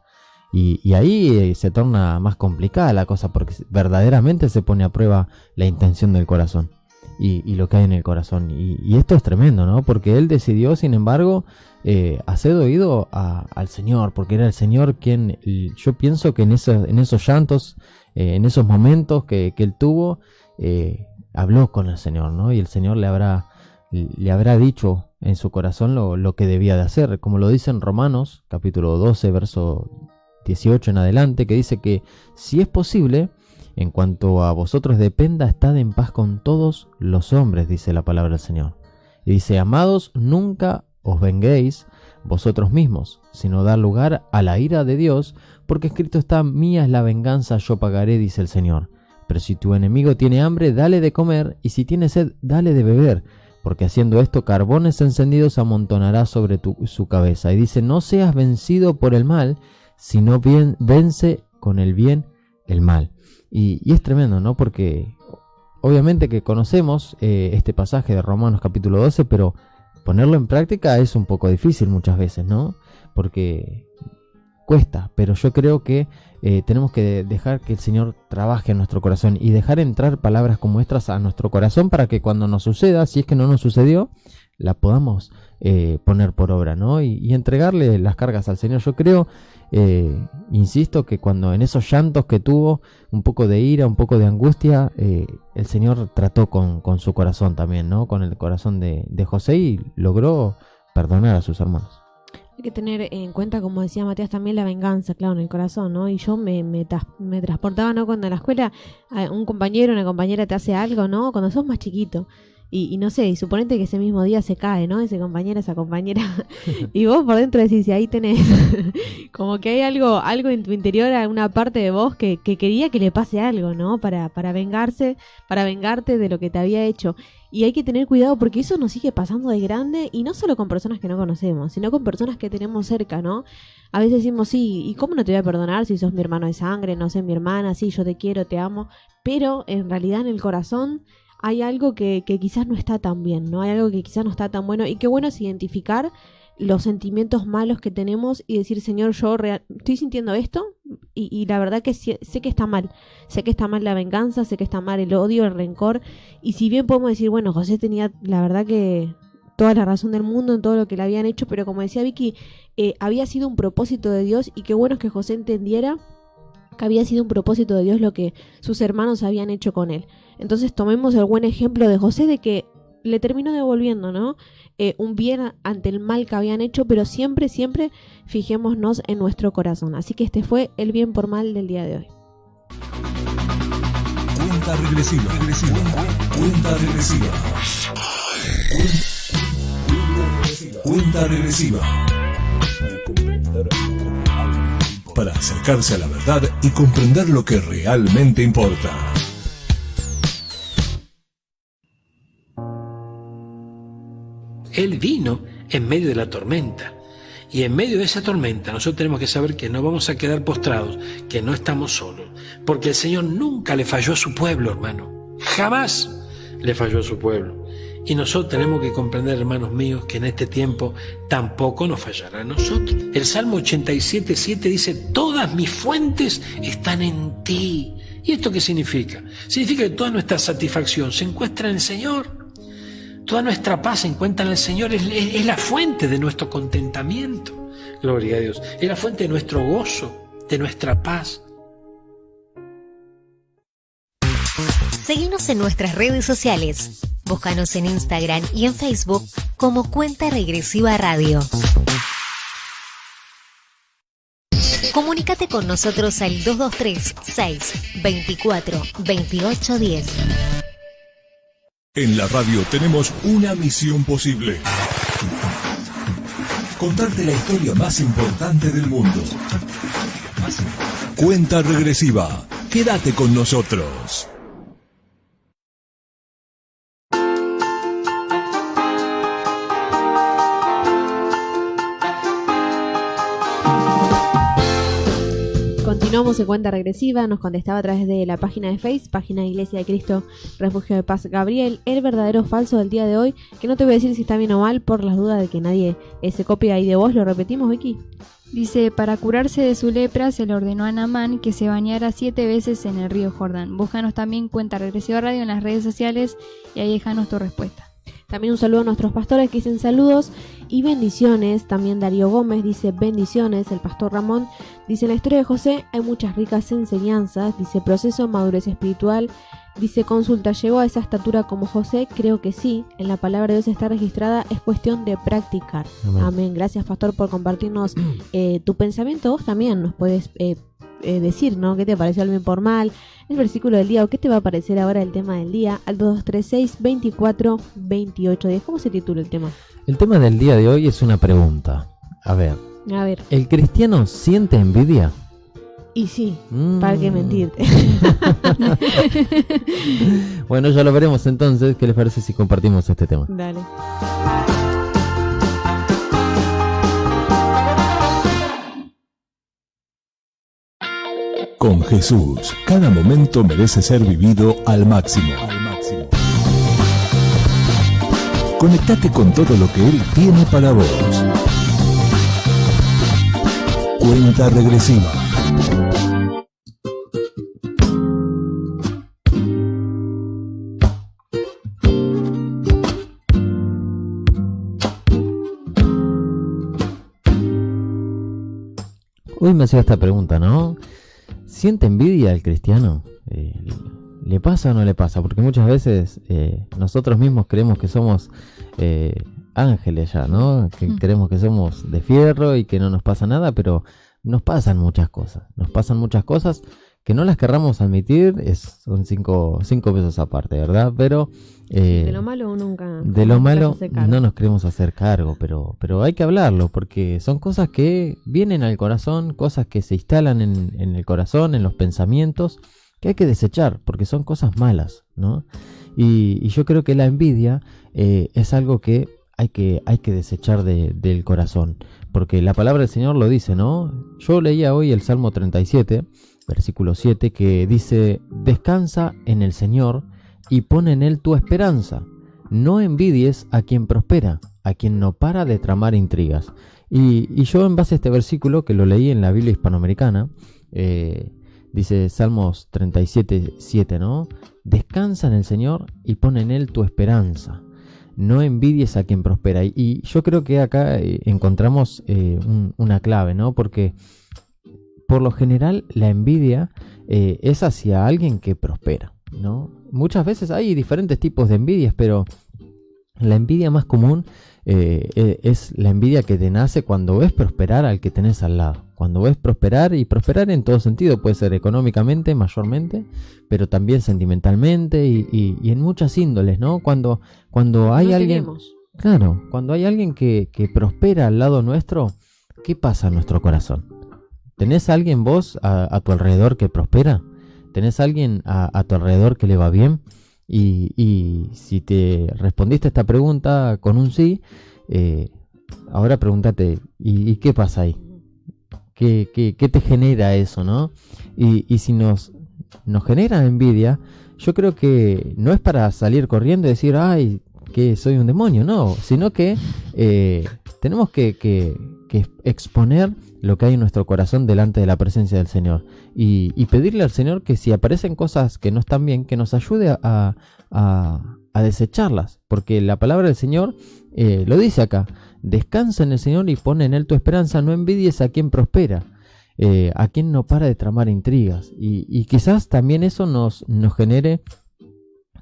Y ahí se torna más complicada la cosa, porque verdaderamente se pone a prueba la intención del corazón y lo que hay en el corazón. Y esto es tremendo, ¿no? Porque él decidió, sin embargo, hacer oído al Señor, porque era el Señor quien, yo pienso que en esos llantos, en esos momentos que él tuvo, habló con el Señor, ¿no? Y el Señor le habrá dicho en su corazón lo que debía de hacer, como lo dice en Romanos, capítulo 12, verso 18 en adelante, que dice que si es posible, en cuanto a vosotros dependa, estad en paz con todos los hombres, dice la palabra del Señor. Y dice, amados, nunca os venguéis vosotros mismos, sino dar lugar a la ira de Dios, porque escrito está, mía es la venganza, yo pagaré, dice el Señor. Pero si tu enemigo tiene hambre, dale de comer, y si tiene sed, dale de beber, porque haciendo esto, carbones encendidos amontonará sobre su cabeza. Y dice, no seas vencido por el mal, sino bien vence con el bien el mal. Y es tremendo, ¿no? Porque obviamente que conocemos este pasaje de Romanos capítulo 12, pero ponerlo en práctica es un poco difícil muchas veces, ¿no? Porque cuesta, pero yo creo que tenemos que dejar que el Señor trabaje en nuestro corazón y dejar entrar palabras como estas a nuestro corazón para que cuando nos suceda, si es que no nos sucedió, la podamos poner por obra, ¿no? Y entregarle las cargas al Señor. Yo creo, insisto, que cuando en esos llantos que tuvo, un poco de ira, un poco de angustia, el Señor trató con su corazón también, ¿no? Con el corazón de José, y logró perdonar a sus hermanos. Hay que tener en cuenta, como decía Matías, también la venganza, claro, en el corazón, ¿no? Y yo me transportaba, ¿no? Cuando en la escuela un compañero, una compañera te hace algo, ¿no? Cuando sos más chiquito. Y no sé, y suponete que ese mismo día se cae, ¿no? Ese compañero, esa compañera. Y vos por dentro decís, y ahí tenés como que hay algo en tu interior, una parte de vos que quería que le pase algo, ¿no? Para vengarte de lo que te había hecho. Y hay que tener cuidado porque eso nos sigue pasando de grande, y no solo con personas que no conocemos, sino con personas que tenemos cerca, ¿no? A veces decimos, sí, ¿y cómo no te voy a perdonar si sos mi hermano de sangre? No sé, mi hermana, sí, yo te quiero, te amo. Pero en realidad en el corazón hay algo que quizás no está tan bien, ¿no? Hay algo que quizás no está tan bueno, y qué bueno es identificar los sentimientos malos que tenemos y decir, Señor, yo estoy sintiendo esto y la verdad que sé que está mal. Sé que está mal la venganza, sé que está mal el odio, el rencor. Y si bien podemos decir, bueno, José tenía la verdad que toda la razón del mundo en todo lo que le habían hecho, pero como decía Vicky, había sido un propósito de Dios, y qué bueno es que José entendiera que había sido un propósito de Dios lo que sus hermanos habían hecho con él. Entonces tomemos el buen ejemplo de José, de que le terminó devolviendo, ¿no? Un bien ante el mal que habían hecho, pero siempre, siempre fijémonos en nuestro corazón. Así que este fue el bien por mal del día de hoy. Cuenta regresiva. Cuenta regresiva. Cuenta regresiva. Para acercarse a la verdad y comprender lo que realmente importa. Él vino en medio de la tormenta. Y en medio de esa tormenta nosotros tenemos que saber que no vamos a quedar postrados, que no estamos solos. Porque el Señor nunca le falló a su pueblo, hermano. Jamás le falló a su pueblo. Y nosotros tenemos que comprender, hermanos míos, que en este tiempo tampoco nos fallará a nosotros. El Salmo 87:7 dice, todas mis fuentes están en ti. ¿Y esto qué significa? Significa que toda nuestra satisfacción se encuentra en el Señor. Toda nuestra paz se encuentra en el Señor, es la fuente de nuestro contentamiento. Gloria a Dios. Es la fuente de nuestro gozo, de nuestra paz. Seguinos en nuestras redes sociales. Búscanos en Instagram y en Facebook como Cuenta Regresiva Radio. Comunícate con nosotros al 223-624-2810. En la radio tenemos una misión posible. Contarte la historia más importante del mundo. Cuenta regresiva. Quédate con nosotros. Estamos en cuenta regresiva, nos contestaba a través de la página de Facebook, página de Iglesia de Cristo Refugio de Paz, Gabriel, el verdadero o falso del día de hoy, que no te voy a decir si está bien o mal por las dudas de que nadie se copie ahí de vos. ¿Lo repetimos, Vicky? Dice, para curarse de su lepra se le ordenó a Naamán que se bañara 7 veces en el río Jordán. Búscanos también Cuenta Regresiva Radio en las redes sociales y ahí déjanos tu respuesta. También un saludo a nuestros pastores que dicen saludos y bendiciones. También Darío Gómez dice bendiciones. El pastor Ramón dice, en la historia de José hay muchas ricas enseñanzas. Dice, proceso, madurez espiritual. Dice, consulta, ¿llegó a esa estatura como José? Creo que sí. En la palabra de Dios está registrada. Es cuestión de practicar. Amén. Amén. Gracias, pastor, por compartirnos tu pensamiento. Vos también nos puedes decir, ¿no? ¿Qué te pareció el bien por mal? El versículo del día, o qué te va a parecer ahora el tema del día, al 2236-24-2810. ¿Cómo se titula el tema? El tema del día de hoy es una pregunta. A ver. ¿El cristiano siente envidia? Y sí, ¿para qué mentirte? Bueno, ya lo veremos entonces. ¿Qué les parece si compartimos este tema? Dale. Con Jesús, cada momento merece ser vivido al máximo. Conectate con todo lo que Él tiene para vos. Cuenta regresiva. Hoy me hacía esta pregunta, ¿no? ¿Siente envidia el cristiano? ¿Le pasa o no le pasa? Porque muchas veces nosotros mismos creemos que somos ángeles ya, ¿no? Que creemos que somos de fierro y que no nos pasa nada, pero nos pasan muchas cosas. Nos pasan muchas cosas que no las querramos admitir, son 5 pesos aparte, ¿verdad? Pero de lo malo nunca. De lo malo no nos queremos hacer cargo, pero hay que hablarlo, porque son cosas que vienen al corazón, cosas que se instalan en el corazón, en los pensamientos, que hay que desechar, porque son cosas malas, ¿no? Y yo creo que la envidia es algo que hay que desechar del corazón, porque la palabra del Señor lo dice, ¿no? Yo leía hoy el Salmo 37, versículo 7, que dice, descansa en el Señor y pon en Él tu esperanza. No envidies a quien prospera, a quien no para de tramar intrigas. Y yo, en base a este versículo, que lo leí en la Biblia hispanoamericana, dice Salmos 37, 7, ¿no? Descansa en el Señor y pon en Él tu esperanza. No envidies a quien prospera. Y yo creo que acá encontramos una clave, ¿no? Porque por lo general la envidia es hacia alguien que prospera, ¿no? Muchas veces hay diferentes tipos de envidias, pero la envidia más común es la envidia que te nace cuando ves prosperar al que tenés al lado. Cuando ves prosperar, y prosperar en todo sentido, puede ser económicamente mayormente, pero también sentimentalmente y en muchas índoles, ¿no? Cuando hay alguien... Claro, cuando hay alguien que prospera al lado nuestro, ¿qué pasa en nuestro corazón? ¿Tenés a alguien vos a tu alrededor que prospera? ¿Tenés a alguien a tu alrededor que le va bien? Y si te respondiste esta pregunta con un sí, ahora pregúntate, ¿y qué pasa ahí? ¿Qué te genera eso, no? Y si nos genera envidia, yo creo que no es para salir corriendo y decir, ay, que soy un demonio, no, sino que tenemos que exponer lo que hay en nuestro corazón delante de la presencia del Señor y pedirle al Señor que si aparecen cosas que no están bien, que nos ayude a desecharlas, porque la palabra del Señor lo dice acá: descansa en el Señor y pon en Él tu esperanza, no envidies a quien prospera, a quien no para de tramar intrigas, y quizás también eso nos genere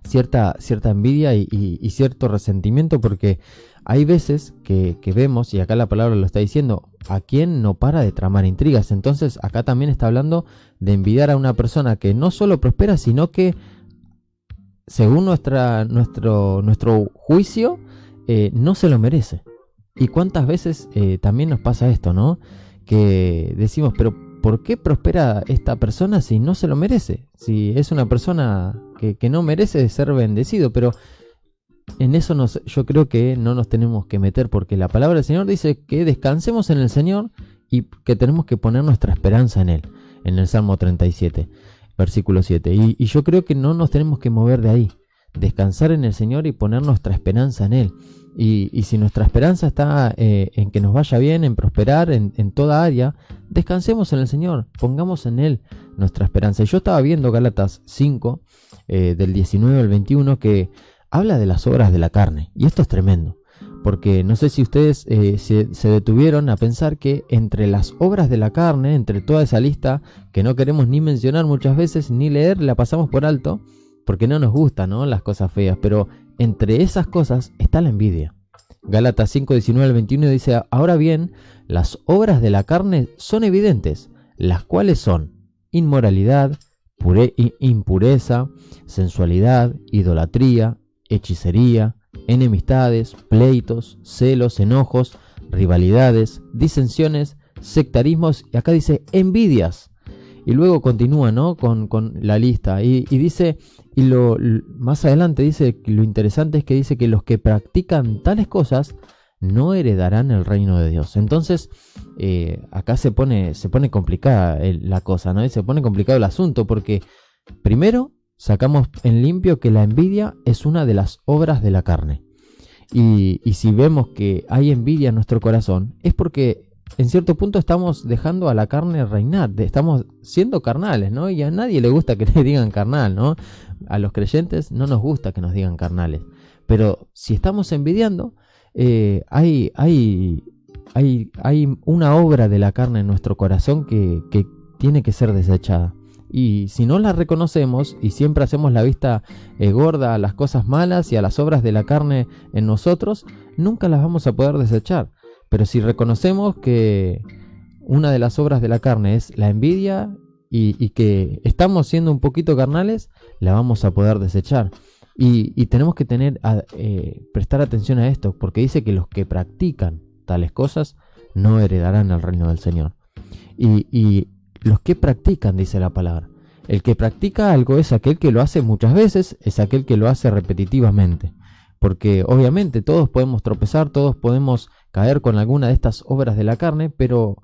cierta envidia y cierto resentimiento, porque hay veces que vemos, y acá la palabra lo está diciendo, a quien no para de tramar intrigas. Entonces acá también está hablando de envidiar a una persona que no solo prospera, sino que según nuestro juicio no se lo merece. Y cuántas veces también nos pasa esto, ¿no? Que decimos, pero ¿por qué prospera esta persona si no se lo merece? Si es una persona que no merece ser bendecido. Pero en eso yo creo que no nos tenemos que meter, porque la palabra del Señor dice que descansemos en el Señor y que tenemos que poner nuestra esperanza en Él. en el Salmo 37, versículo 7. Y yo creo que no nos tenemos que mover de ahí. Descansar en el Señor y poner nuestra esperanza en Él. Y si nuestra esperanza está en que nos vaya bien, en prosperar en toda área, descansemos en el Señor, pongamos en Él nuestra esperanza. Y yo estaba viendo Gálatas 5, del 19 al 21, que habla de las obras de la carne. Y esto es tremendo, porque no sé si ustedes se detuvieron a pensar que entre las obras de la carne, entre toda esa lista que no queremos ni mencionar muchas veces, ni leer, la pasamos por alto, porque no nos gustan, ¿no?, las cosas feas, pero entre esas cosas está la envidia. Gálatas 5, 19 al 21 dice: ahora bien, las obras de la carne son evidentes, las cuales son inmoralidad, impureza, sensualidad, idolatría, hechicería, enemistades, pleitos, celos, enojos, rivalidades, disensiones, sectarismos, y acá dice envidias. Y luego continúa, ¿no?, con la lista y dice, más adelante dice, lo interesante es que dice que los que practican tales cosas no heredarán el reino de Dios. Entonces acá se pone complicada la cosa, ¿no? Y se pone complicado el asunto, porque primero sacamos en limpio que la envidia es una de las obras de la carne. Y si vemos que hay envidia en nuestro corazón, es porque en cierto punto estamos dejando a la carne reinar, estamos siendo carnales, ¿no? Y a nadie le gusta que le digan carnal, ¿no? A los creyentes no nos gusta que nos digan carnales. Pero si estamos envidiando, hay una obra de la carne en nuestro corazón que tiene que ser desechada. Y si no la reconocemos y siempre hacemos la vista gorda a las cosas malas y a las obras de la carne en nosotros, nunca las vamos a poder desechar. Pero si reconocemos que una de las obras de la carne es la envidia y que estamos siendo un poquito carnales, la vamos a poder desechar. Y tenemos que prestar atención a esto, porque dice que los que practican tales cosas no heredarán el reino del Señor. Y los que practican, dice la palabra. El que practica algo es aquel que lo hace muchas veces, es aquel que lo hace repetitivamente. Porque obviamente todos podemos tropezar, todos podemos caer con alguna de estas obras de la carne, pero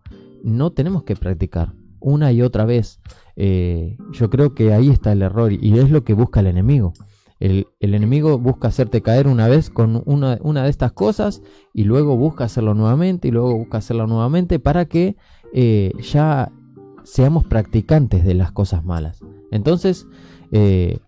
no tenemos que practicar una y otra vez. Yo creo que ahí está el error y es lo que busca el enemigo. El enemigo busca hacerte caer una vez con una de estas cosas y luego busca hacerlo nuevamente y luego busca hacerlo nuevamente para que ya seamos practicantes de las cosas malas. Entonces,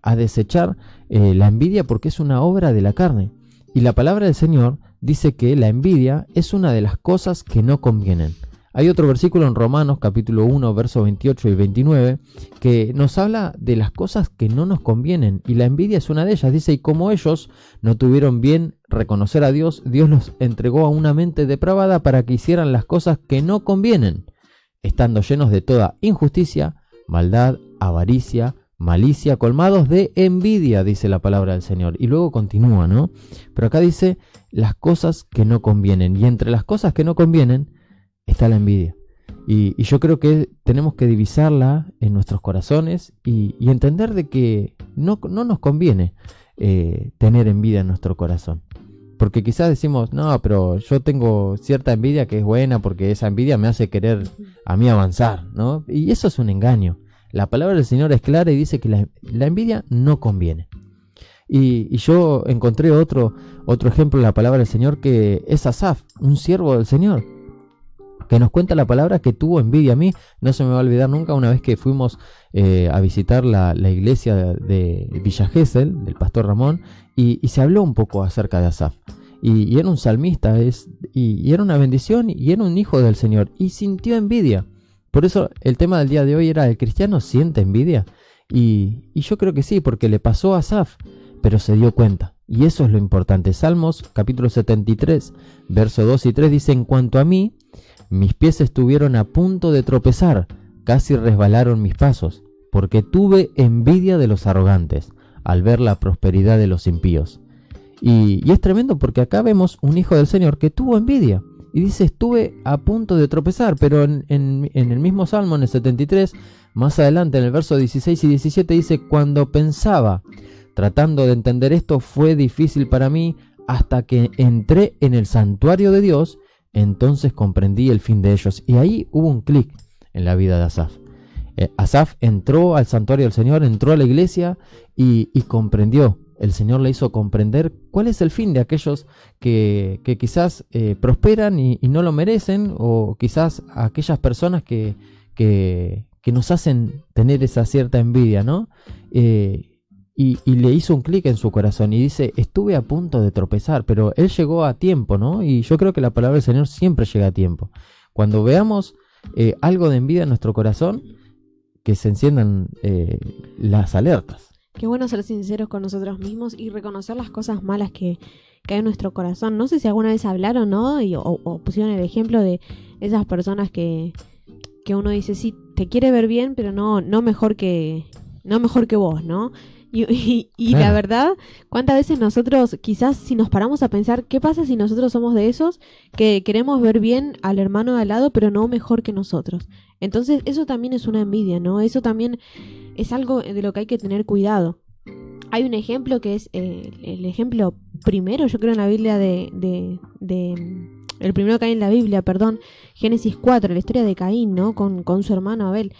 a desechar la envidia, porque es una obra de la carne. Y la palabra del Señor dice que la envidia es una de las cosas que no convienen. Hay otro versículo en Romanos capítulo 1, versos 28 y 29, que nos habla de las cosas que no nos convienen, y la envidia es una de ellas. Dice: y como ellos no tuvieron bien reconocer a Dios, Dios los entregó a una mente depravada para que hicieran las cosas que no convienen, estando llenos de toda injusticia, maldad, avaricia, malicia, colmados de envidia, dice la palabra del Señor. Y luego continúa, ¿no? Pero acá dice las cosas que no convienen, y entre las cosas que no convienen está la envidia. Y yo creo que tenemos que divisarla en nuestros corazones y entender de que no nos conviene tener envidia en nuestro corazón. Porque quizás decimos, no, pero yo tengo cierta envidia que es buena porque esa envidia me hace querer a mí avanzar, ¿no? Y eso es un engaño. La palabra del Señor es clara y dice que la envidia no conviene. Y yo encontré otro ejemplo en la palabra del Señor, que es Asaf, un siervo del Señor, que nos cuenta la palabra que tuvo envidia. A mí no se me va a olvidar nunca una vez que fuimos a visitar la iglesia de Villa Gesell, del pastor Ramón, y se habló un poco acerca de Asaf. Y era un salmista, y era una bendición, y era un hijo del Señor, y sintió envidia. Por eso el tema del día de hoy era: ¿el cristiano siente envidia? Y yo creo que sí, porque le pasó a Asaf, pero se dio cuenta. Y eso es lo importante. Salmos capítulo 73, versos 2 y 3 dice: en cuanto a mí, mis pies estuvieron a punto de tropezar, casi resbalaron mis pasos, porque tuve envidia de los arrogantes, al ver la prosperidad de los impíos. Y es tremendo, porque acá vemos un hijo del Señor que tuvo envidia. Y dice: estuve a punto de tropezar. Pero en el mismo Salmo, en el 73, más adelante, en el verso 16 y 17, dice: cuando pensaba, tratando de entender esto, fue difícil para mí, hasta que entré en el santuario de Dios, entonces comprendí el fin de ellos. Y ahí hubo un clic en la vida de Asaf. Asaf entró al santuario del Señor, entró a la iglesia y comprendió. El Señor le hizo comprender cuál es el fin de aquellos que quizás prosperan y no lo merecen, o quizás aquellas personas que nos hacen tener esa cierta envidia, ¿no? Y le hizo un clic en su corazón y dice, estuve a punto de tropezar, pero él llegó a tiempo, ¿no? Y yo creo que la palabra del Señor siempre llega a tiempo. Cuando veamos algo de envidia en nuestro corazón, que se enciendan las alertas. Qué bueno ser sinceros con nosotros mismos y reconocer las cosas malas que hay en nuestro corazón. No sé si alguna vez hablaron, ¿no? O pusieron el ejemplo de esas personas que uno dice, sí, te quiere ver bien, pero no mejor que vos, ¿no? Y Claro. la verdad, ¿cuántas veces nosotros, quizás si nos paramos a pensar, qué pasa si nosotros somos de esos que queremos ver bien al hermano de al lado, pero no mejor que nosotros? Entonces, eso también es una envidia, ¿no? Eso también es algo de lo que hay que tener cuidado. Hay un ejemplo que es el ejemplo primero, yo creo, en la Biblia el primero que hay en la Biblia, perdón, Génesis 4, la historia de Caín, ¿no? Con su hermano Abel.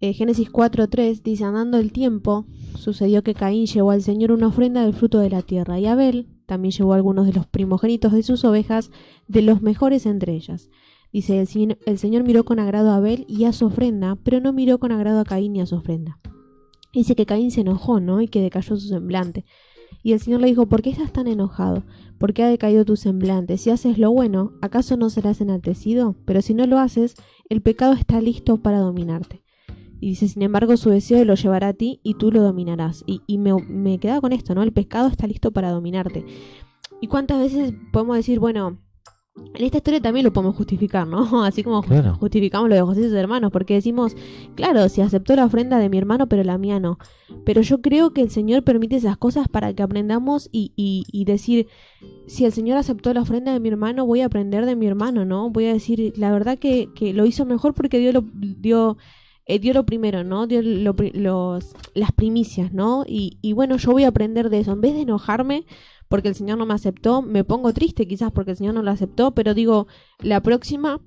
Génesis 4:3 dice, andando el tiempo, sucedió que Caín llevó al Señor una ofrenda del fruto de la tierra, y Abel también llevó algunos de los primogénitos de sus ovejas, de los mejores entre ellas. Dice, el Señor miró con agrado a Abel y a su ofrenda, pero no miró con agrado a Caín y a su ofrenda. Dice que Caín se enojó, ¿no? Y que decayó su semblante. Y el Señor le dijo, ¿por qué estás tan enojado? ¿Por qué ha decaído tu semblante? Si haces lo bueno, ¿acaso no serás enaltecido? Pero si no lo haces, el pecado está listo para dominarte. Y dice, sin embargo, su deseo lo llevará a ti y tú lo dominarás. Y me quedaba con esto, ¿no? El pecado está listo para dominarte. ¿Y cuántas veces podemos decir, bueno, en esta historia también lo podemos justificar, ¿no? Así como Claro. justificamos lo de José y sus hermanos, porque decimos, claro, si aceptó la ofrenda de mi hermano, pero la mía no. Pero yo creo que el Señor permite esas cosas para que aprendamos y decir, si el Señor aceptó la ofrenda de mi hermano, voy a aprender de mi hermano, ¿no? Voy a decir, la verdad que lo hizo mejor porque dio lo primero, ¿no? Dio las primicias, ¿no? Y bueno, yo voy a aprender de eso. En vez de enojarme porque el Señor no me aceptó, me pongo triste quizás porque el Señor no lo aceptó, pero digo, la próxima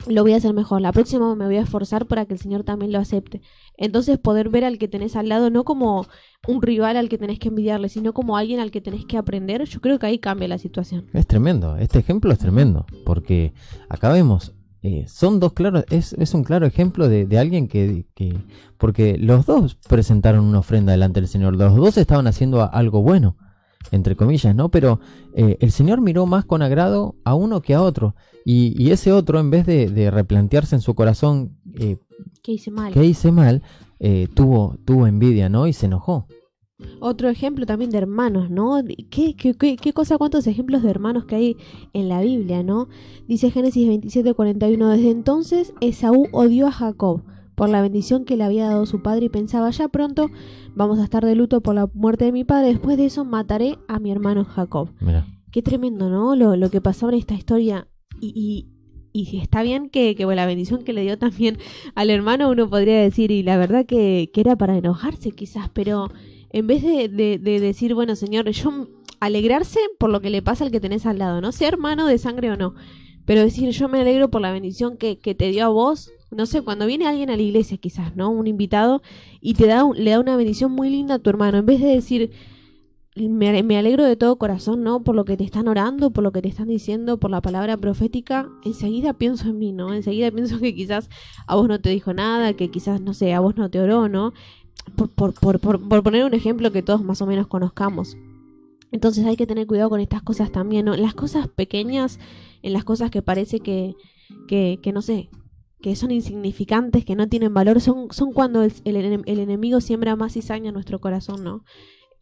lo voy a hacer mejor. La próxima me voy a esforzar para que el Señor también lo acepte. Entonces poder ver al que tenés al lado no como un rival al que tenés que envidiarle, sino como alguien al que tenés que aprender, yo creo que ahí cambia la situación. Es tremendo, este ejemplo es tremendo, porque acá vemos, son dos claros, es un claro ejemplo de alguien que porque los dos presentaron una ofrenda delante del Señor, los dos estaban haciendo algo bueno, entre comillas, ¿no? Pero el Señor miró más con agrado a uno que a otro, y ese otro, en vez de replantearse en su corazón ¿Qué hice mal? qué hice mal, tuvo envidia, ¿no? Y se enojó. Otro ejemplo también de hermanos, ¿no? ¿Qué cosa, cuántos ejemplos de hermanos que hay en la Biblia, ¿no? Dice Génesis 27:41, desde entonces Esaú odió a Jacob por la bendición que le había dado su padre y pensaba, ya pronto vamos a estar de luto por la muerte de mi padre, después de eso mataré a mi hermano Jacob. Mira, Qué tremendo, ¿no? Lo que pasó en esta historia y está bien que bueno, la bendición que le dio también al hermano, uno podría decir, y la verdad que era para enojarse quizás, pero en vez de decir, bueno, Señor, alegrarse por lo que le pasa al que tenés al lado, no sea hermano de sangre o no, pero decir, yo me alegro por la bendición que te dio a vos. No sé, cuando viene alguien a la iglesia quizás, ¿no? Un invitado, y le da una bendición muy linda a tu hermano, en vez de decir, me alegro de todo corazón, ¿no? Por lo que te están orando, por lo que te están diciendo, por la palabra profética, enseguida pienso en mí, ¿no? Enseguida pienso que quizás a vos no te dijo nada, que quizás, no sé, a vos no te oró, ¿no? Por poner un ejemplo que todos más o menos conozcamos. Entonces hay que tener cuidado con estas cosas también, ¿no? En las cosas pequeñas, en las cosas que parece que no sé, que son insignificantes, que no tienen valor, son cuando el enemigo siembra más cizaña en nuestro corazón, ¿no?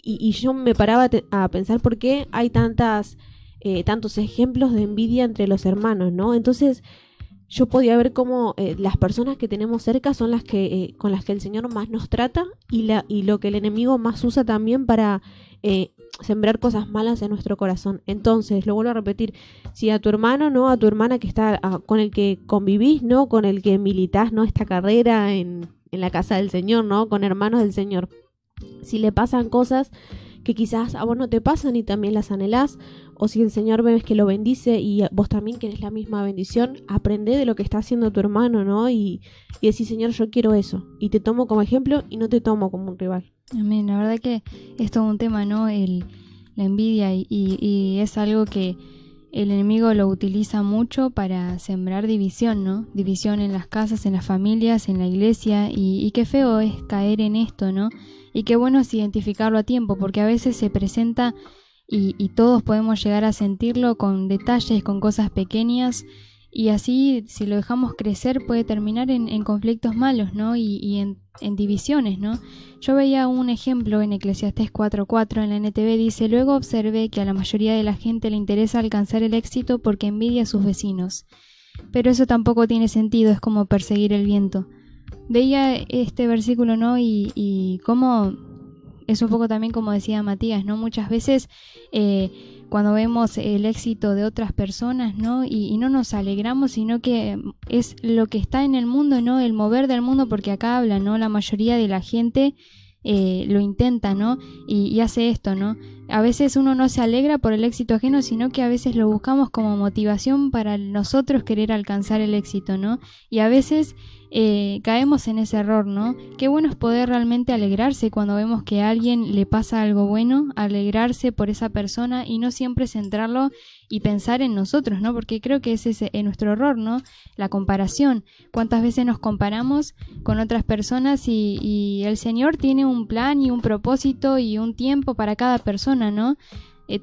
Y yo me paraba a pensar por qué hay tantos ejemplos de envidia entre los hermanos, ¿no? Entonces yo podía ver cómo las personas que tenemos cerca son las que con las que el Señor más nos trata y lo que el enemigo más usa también para sembrar cosas malas en nuestro corazón. Entonces, lo vuelvo a repetir, si a tu hermano, no a tu hermana que está con el que convivís, no con el que militás, no esta carrera en la casa del Señor, no con hermanos del Señor, si le pasan cosas que quizás a vos no te pasan y también las anhelás, o si el Señor ves que lo bendice y vos también querés la misma bendición, aprendé de lo que está haciendo tu hermano, ¿no? Y decís, Señor, yo quiero eso, y te tomo como ejemplo y no te tomo como un rival. Amén. La verdad que es todo un tema, ¿no? La envidia y es algo que el enemigo lo utiliza mucho para sembrar división, ¿no? División en las casas, en las familias, en la iglesia, y qué feo es caer en esto, ¿no? Y qué bueno es identificarlo a tiempo, porque a veces se presenta y todos podemos llegar a sentirlo con detalles, con cosas pequeñas, y así, si lo dejamos crecer, puede terminar en conflictos malos, ¿no? Y en divisiones, ¿no? Yo veía un ejemplo en Eclesiastés 4:4 en la NTV, dice: luego observé que a la mayoría de la gente le interesa alcanzar el éxito porque envidia a sus vecinos. Pero eso tampoco tiene sentido, es como perseguir el viento. Veía este versículo, ¿no? Y cómo es un poco también como decía Matías, ¿no? Muchas veces cuando vemos el éxito de otras personas, ¿no? Y no nos alegramos, sino que es lo que está en el mundo, ¿no? El mover del mundo, porque acá habla, ¿no? La mayoría de la gente lo intenta, ¿no? Y hace esto, ¿no? A veces uno no se alegra por el éxito ajeno, sino que a veces lo buscamos como motivación para nosotros querer alcanzar el éxito, ¿no? Y a veces caemos en ese error, ¿no? Qué bueno es poder realmente alegrarse cuando vemos que a alguien le pasa algo bueno, alegrarse por esa persona y no siempre centrarlo y pensar en nosotros, ¿no? Porque creo que ese es nuestro error, ¿no? La comparación. ¿Cuántas veces nos comparamos con otras personas y el Señor tiene un plan y un propósito y un tiempo para cada persona, ¿no?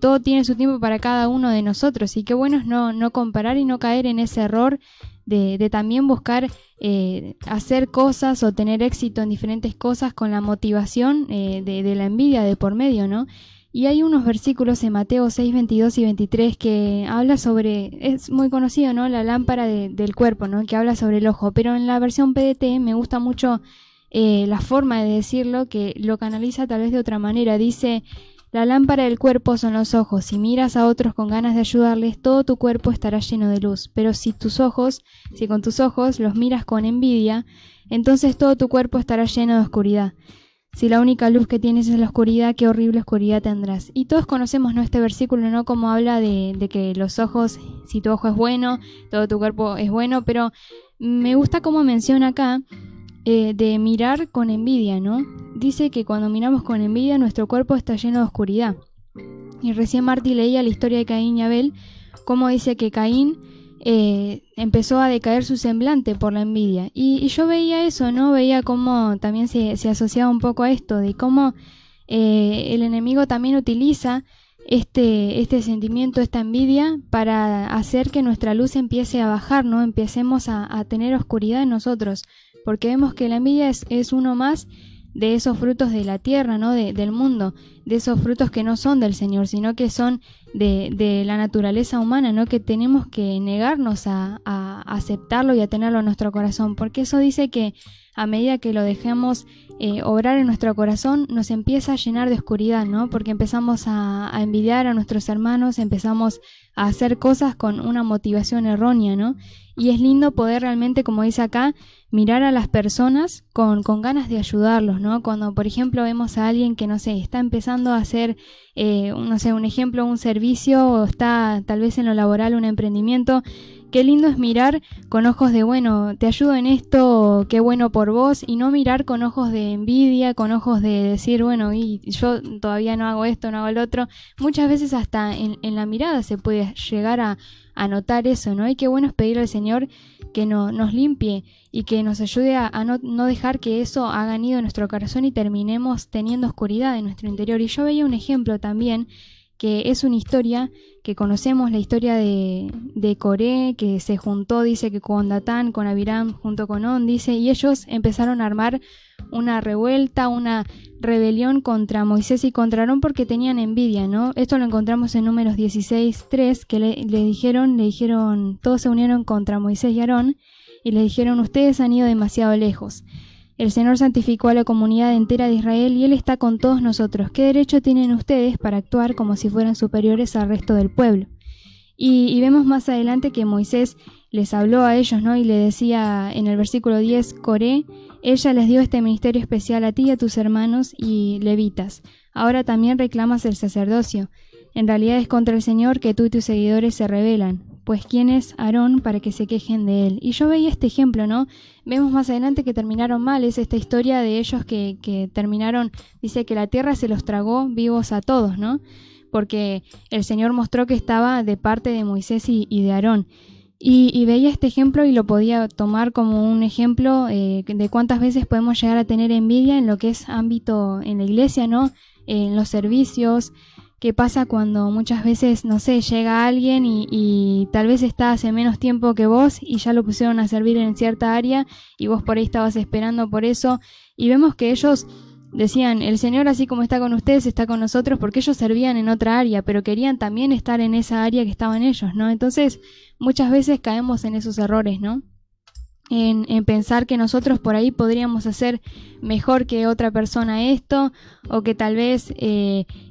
Todo tiene su tiempo para cada uno de nosotros, y qué bueno es no comparar y no caer en ese error de también buscar hacer cosas o tener éxito en diferentes cosas con la motivación de la envidia de por medio, ¿no? Y hay unos versículos en Mateo 6, 22 y 23 que habla sobre, es muy conocido, ¿no? La lámpara del cuerpo, ¿no? Que habla sobre el ojo, pero en la versión PDT me gusta mucho la forma de decirlo, que lo canaliza tal vez de otra manera. Dice: la lámpara del cuerpo son los ojos. Si miras a otros con ganas de ayudarles, todo tu cuerpo estará lleno de luz. Pero si con tus ojos los miras con envidia, entonces todo tu cuerpo estará lleno de oscuridad. Si la única luz que tienes es la oscuridad, qué horrible oscuridad tendrás. Y todos conocemos, ¿no?, este versículo, ¿no? Como habla de que los ojos, si tu ojo es bueno, todo tu cuerpo es bueno. Pero me gusta cómo menciona acá de mirar con envidia, ¿no? Dice que cuando miramos con envidia, nuestro cuerpo está lleno de oscuridad. Y recién Marty leía la historia de Caín y Abel, cómo dice que Caín empezó a decaer su semblante por la envidia. Y yo veía eso, ¿no? Veía cómo también se asociaba un poco a esto, de cómo el enemigo también utiliza este sentimiento, esta envidia, para hacer que nuestra luz empiece a bajar, ¿no? Empecemos a tener oscuridad en nosotros, porque vemos que la envidia es uno más de esos frutos de la tierra, ¿no? Del mundo, de esos frutos que no son del Señor, sino que son de la naturaleza humana, ¿no? Que tenemos que negarnos a aceptarlo y a tenerlo en nuestro corazón, porque eso dice que a medida que lo dejemos obrar en nuestro corazón, nos empieza a llenar de oscuridad, ¿no? Porque empezamos a envidiar a nuestros hermanos, empezamos a hacer cosas con una motivación errónea, ¿no? Y es lindo poder realmente, como dice acá, mirar a las personas con ganas de ayudarlos, ¿no? Cuando, por ejemplo, vemos a alguien que, no sé, está empezando a hacer, un ejemplo, un servicio, o está tal vez en lo laboral, un emprendimiento. Qué lindo es mirar con ojos de, bueno, te ayudo en esto, qué bueno por vos, y no mirar con ojos de envidia, con ojos de decir, bueno, y yo todavía no hago esto, no hago el otro. Muchas veces hasta en la mirada se puede llegar a notar eso, ¿no? Y qué bueno es pedirle al Señor que nos limpie y que nos ayude a no dejar que eso haga nido en nuestro corazón y terminemos teniendo oscuridad en nuestro interior. Y yo veía un ejemplo también, que es una historia que conocemos, la historia de Coré, que se juntó, dice que con Datán, con Abiram, junto con On, dice, y ellos empezaron a armar una revuelta, una rebelión contra Moisés y contra Aarón porque tenían envidia, ¿no? Esto lo encontramos en Números 16:3, que le dijeron, todos se unieron contra Moisés y Aarón y le dijeron: ustedes han ido demasiado lejos. El Señor santificó a la comunidad entera de Israel y Él está con todos nosotros. ¿Qué derecho tienen ustedes para actuar como si fueran superiores al resto del pueblo? Y vemos más adelante que Moisés les habló a ellos, ¿no? Y le decía en el versículo 10, Coré, ella les dio este ministerio especial a ti y a tus hermanos y levitas. Ahora también reclamas el sacerdocio. En realidad es contra el Señor que tú y tus seguidores se rebelan. Pues ¿quién es Aarón para que se quejen de él? Y yo veía este ejemplo, ¿no? Vemos más adelante que terminaron mal, es esta historia de ellos que terminaron, dice que la tierra se los tragó vivos a todos, ¿no? Porque el Señor mostró que estaba de parte de Moisés y de Aarón. Y veía este ejemplo y lo podía tomar como un ejemplo de cuántas veces podemos llegar a tener envidia en lo que es ámbito en la iglesia, ¿no? En los servicios. ¿Qué pasa cuando muchas veces, no sé, llega alguien y tal vez está hace menos tiempo que vos y ya lo pusieron a servir en cierta área y vos por ahí estabas esperando por eso? Y vemos que ellos decían, el Señor así como está con ustedes, está con nosotros, porque ellos servían en otra área, pero querían también estar en esa área que estaban ellos, ¿no? Entonces, muchas veces caemos en esos errores, ¿no? En pensar que nosotros por ahí podríamos hacer mejor que otra persona esto, o que tal vez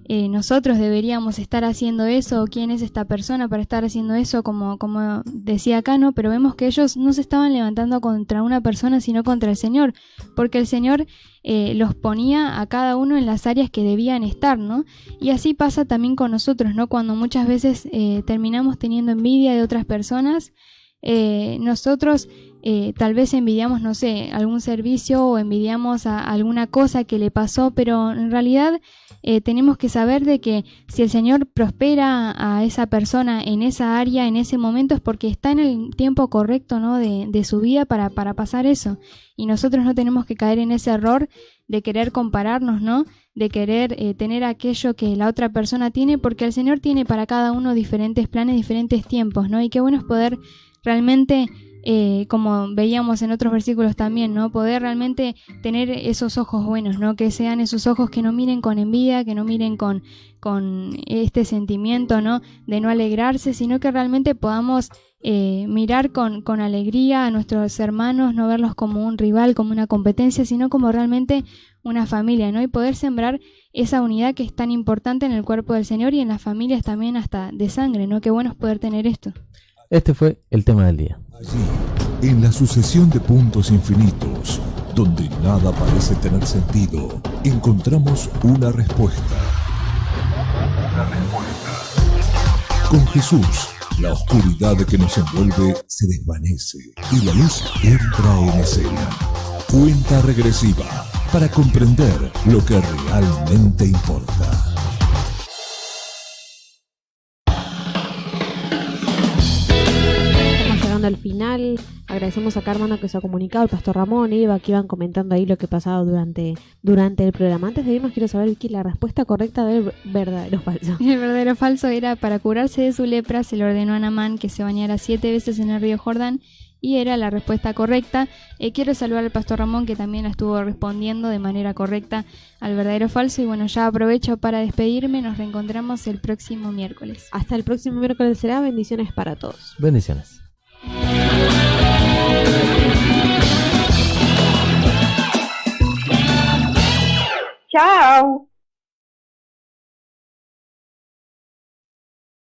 nosotros deberíamos estar haciendo eso, o quién es esta persona para estar haciendo eso, como decía acá, ¿no? Pero vemos que ellos no se estaban levantando contra una persona, sino contra el Señor, porque el Señor los ponía a cada uno en las áreas que debían estar, ¿no? Y así pasa también con nosotros, ¿no? Cuando muchas veces terminamos teniendo envidia de otras personas, nosotros tal vez envidiamos, no sé, algún servicio o envidiamos a alguna cosa que le pasó, pero en realidad tenemos que saber de que si el Señor prospera a esa persona en esa área, en ese momento, es porque está en el tiempo correcto, ¿no? de su vida para pasar eso. Y nosotros no tenemos que caer en ese error de querer compararnos, ¿no? De querer tener aquello que la otra persona tiene, porque el Señor tiene para cada uno diferentes planes, diferentes tiempos, ¿no? Y qué bueno es poder realmente, como veíamos en otros versículos también, ¿no? Poder realmente tener esos ojos buenos, ¿no? Que sean esos ojos que no miren con envidia, que no miren con este sentimiento, ¿no? De no alegrarse, sino que realmente podamos mirar con alegría a nuestros hermanos, no verlos como un rival, como una competencia, sino como realmente una familia, ¿no? Y poder sembrar esa unidad que es tan importante en el cuerpo del Señor y en las familias también hasta de sangre, ¿no? Qué bueno es poder tener esto. Este fue el tema del día. Allí, en la sucesión de puntos infinitos, donde nada parece tener sentido, encontramos una respuesta. Con Jesús, la oscuridad que nos envuelve se desvanece y la luz entra en escena. Cuenta regresiva para comprender lo que realmente importa. Al final, agradecemos a cada hermano que se ha comunicado, el pastor Ramón y Eva, que iban comentando ahí lo que pasaba durante el programa. Antes de irnos, quiero saber, Vicky, la respuesta correcta del verdadero o falso. El verdadero falso era: para curarse de su lepra se le ordenó a Naamán que se bañara 7 veces en el río Jordán, y era la respuesta correcta. Quiero saludar al pastor Ramón, que también estuvo respondiendo de manera correcta al verdadero o falso. Y bueno, ya aprovecho para despedirme. Nos reencontramos el próximo miércoles. Hasta el próximo miércoles será. Bendiciones para todos. Bendiciones. Chao.